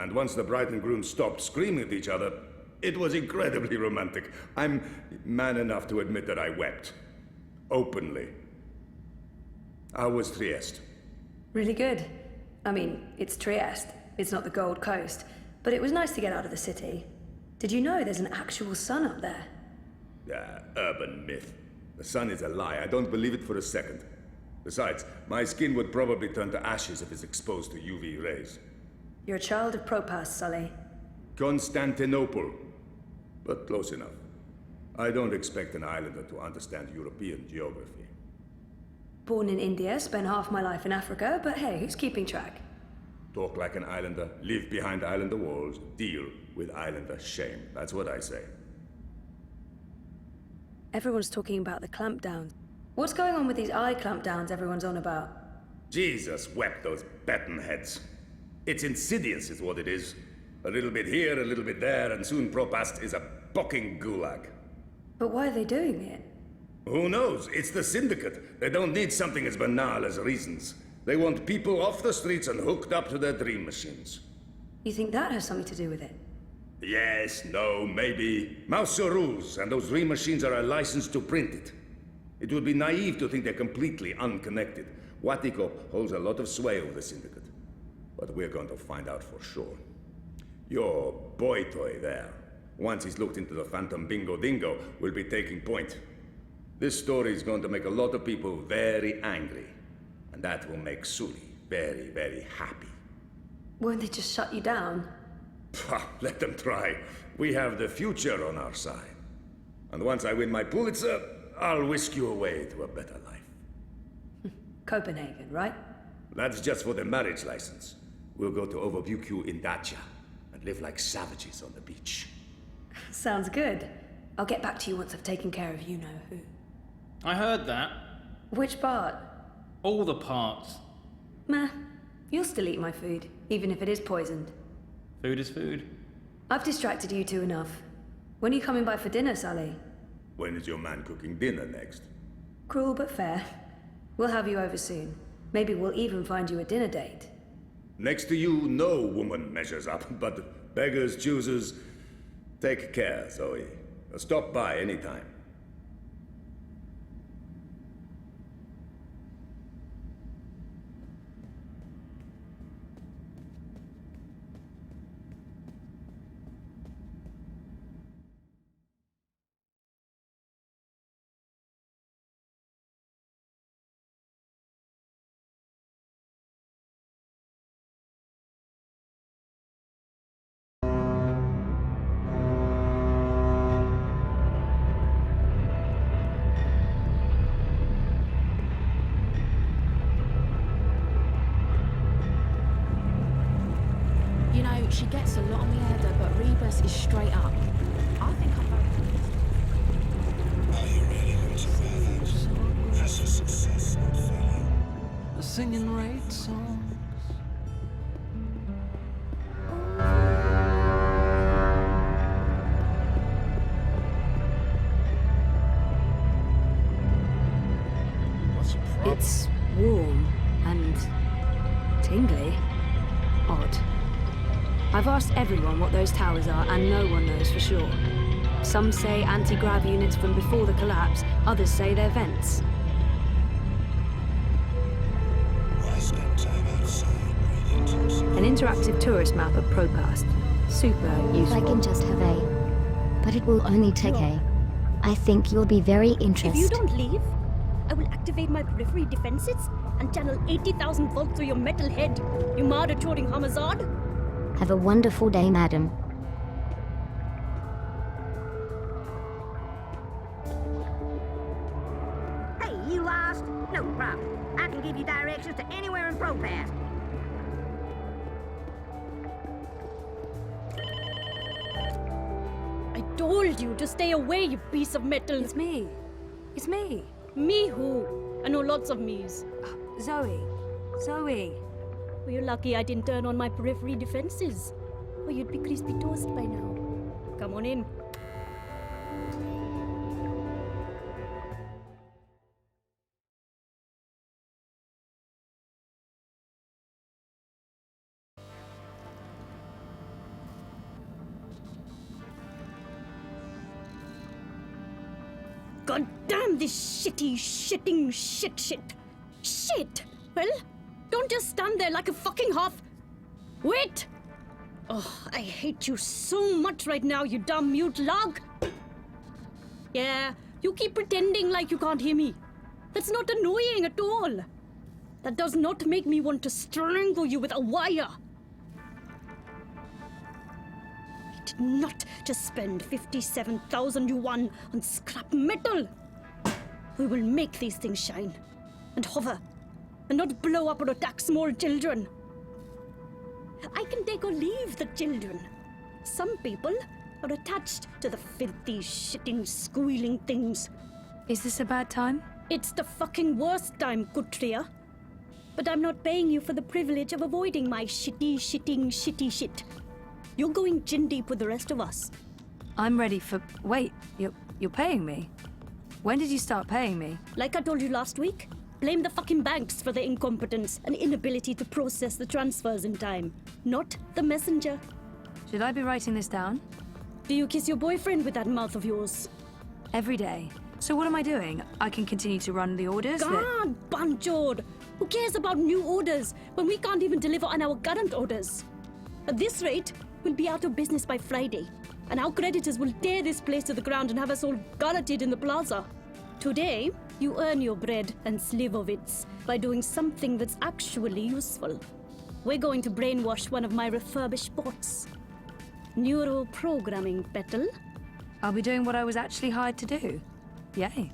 And once the bride and groom stopped screaming at each other, it was incredibly romantic. I'm man enough to admit that I wept. Openly. How was Trieste? Really good. I mean, it's Trieste. It's not the Gold Coast. But it was nice to get out of the city. Did you know there's an actual sun up there? Urban myth. The sun is a lie. I don't believe it for a second. Besides, my skin would probably turn to ashes if it's exposed to UV rays. You're a child of Propas, Sully. Constantinople. But close enough. I don't expect an islander to understand European geography. Born in India, spent half my life in Africa, but hey, who's keeping track? Talk like an islander, live behind islander walls, deal with islander shame. That's what I say. Everyone's talking about the clampdowns. What's going on with these eye clampdowns everyone's on about? Jesus wept those baton heads. It's insidious is what it is. A little bit here, a little bit there, and soon Propast is a fucking gulag. But why are they doing it? Who knows? It's the Syndicate. They don't need something as banal as reasons. They want people off the streets and hooked up to their dream machines. You think that has something to do with it? Yes, no, maybe. Mouse or rules, and those dream machines are a license to print it. It would be naive to think they're completely unconnected. Watiko holds a lot of sway over the Syndicate. But we're going to find out for sure. Your boy toy there, once he's looked into the Phantom Bingo Dingo, will be taking point. This story is going to make a lot of people very angry. And that will make Sully very, very happy. Won't they just shut you down? Let them try. We have the future on our side. And once I win my Pulitzer, I'll whisk you away to a better life. Copenhagen, right? That's just for the marriage license. We'll go to Overview in Dacia and live like savages on the beach. Sounds good. I'll get back to you once I've taken care of you-know-who. I heard that. Which part? All the parts. Meh. You'll still eat my food, even if it is poisoned. Food is food. I've distracted you two enough. When are you coming by for dinner, Sully? When is your man cooking dinner next? Cruel but fair. We'll have you over soon. Maybe we'll even find you a dinner date. Next to you, no woman measures up, but beggars, choosers. Take care, Zoe. Stop by anytime. She gets a lot on the header, but Rebus is straight up. I think I'm very Are you really going to wear that? As a success, not failure. Singing raid songs. What's your problem? It's warm and tingly. Odd. I've asked everyone what those towers are, and no one knows for sure. Some say anti-grav units from before the collapse, others say they're vents. Why spend time outside breathing toxic? An interactive tourist map of Procast. Super useful. I can just have A. But it will only take A. I think you'll be very interested. If you don't leave, I will activate my periphery defenses and channel 80,000 volts through your metal head, you murder-touring Hamazard. Have a wonderful day, madam. Hey, you lost? No problem. I can give you directions to anywhere in ProPass. I told you to stay away, you piece of metal. It's me. It's me. Me who? I know lots of me's. Zoe. Zoe. Well, you're lucky I didn't turn on my periphery defenses. Or you'd be crispy toast by now. Come on in. God damn this shitting shit. Shit! Well, don't just stand there like a fucking half... Wait! Oh, I hate you so much right now, you dumb mute log! Yeah, you keep pretending like you can't hear me. That's not annoying at all. That does not make me want to strangle you with a wire. I did not just spend 57,000 yuan on scrap metal. We will make these things shine and hover and not blow up or attack small children. I can take or leave the children. Some people are attached to the filthy, shitting, squealing things. Is this a bad time? It's the fucking worst time, Kutria. But I'm not paying you for the privilege of avoiding my shitty shit. You're going chin deep with the rest of us. I'm ready for... Wait, you're paying me? When did you start paying me? Like I told you last week, blame the fucking banks for their incompetence and inability to process the transfers in time, not the messenger. Should I be writing this down? Do you kiss your boyfriend with that mouth of yours? Every day. So what am I doing? I can continue to run the orders God, Banchod! Who cares about new orders when we can't even deliver on our current orders? At this rate, we'll be out of business by Friday, and our creditors will tear this place to the ground and have us all garroted in the plaza. Today, you earn your bread and slivovitz by doing something that's actually useful. We're going to brainwash one of my refurbished bots. Neural programming, Petal. I'll be doing what I was actually hired to do. Yay.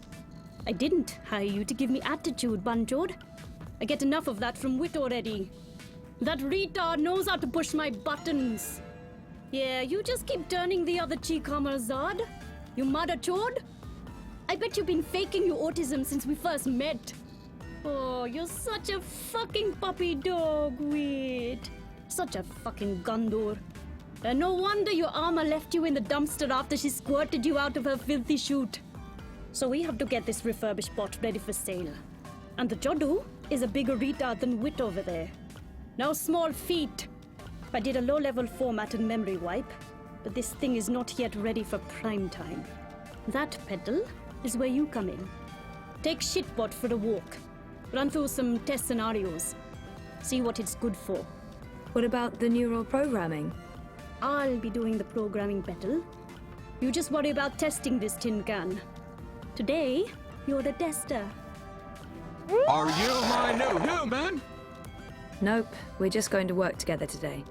I didn't hire you to give me attitude, Banjod. I get enough of that from Wit already. That retard knows how to push my buttons. Yeah, you just keep turning the other cheek, Zard. You mother chode? I bet you've been faking your autism since we first met. Oh, you're such a fucking puppy dog, Wit. Such a fucking Gondor. And no wonder your armor left you in the dumpster after she squirted you out of her filthy chute. So we have to get this refurbished bot ready for sale. And the Jodu is a bigger retard than Wit over there. No small feat. I did a low-level format and memory wipe, but this thing is not yet ready for prime time. That, Petal, is where you come in. Take Shitbot for a walk. Run through some test scenarios. See what it's good for. What about the neural programming? I'll be doing the programming, Petal. You just worry about testing this tin can. Today, you're the tester. Are you my new human? Nope, we're just going to work together today.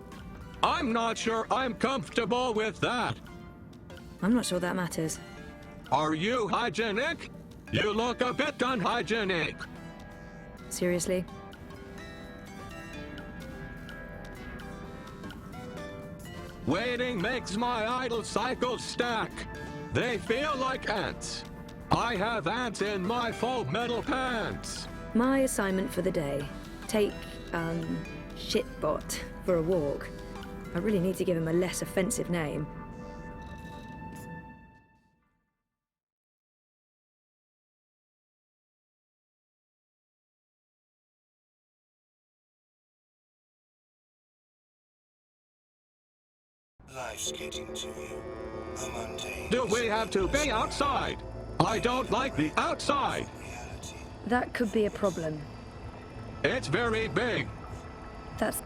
I'm not sure I'm comfortable with that. I'm not sure that matters. Are you hygienic? You look a bit unhygienic. Seriously? Waiting makes my idle cycles stack. They feel like ants. I have ants in my faux metal pants. My assignment for the day. Take, Shitbot for a walk. I really need to give him a less offensive name. Life's getting to you. The mundane. Do we have to be outside? I don't like the outside. That could be a problem. It's very big. That's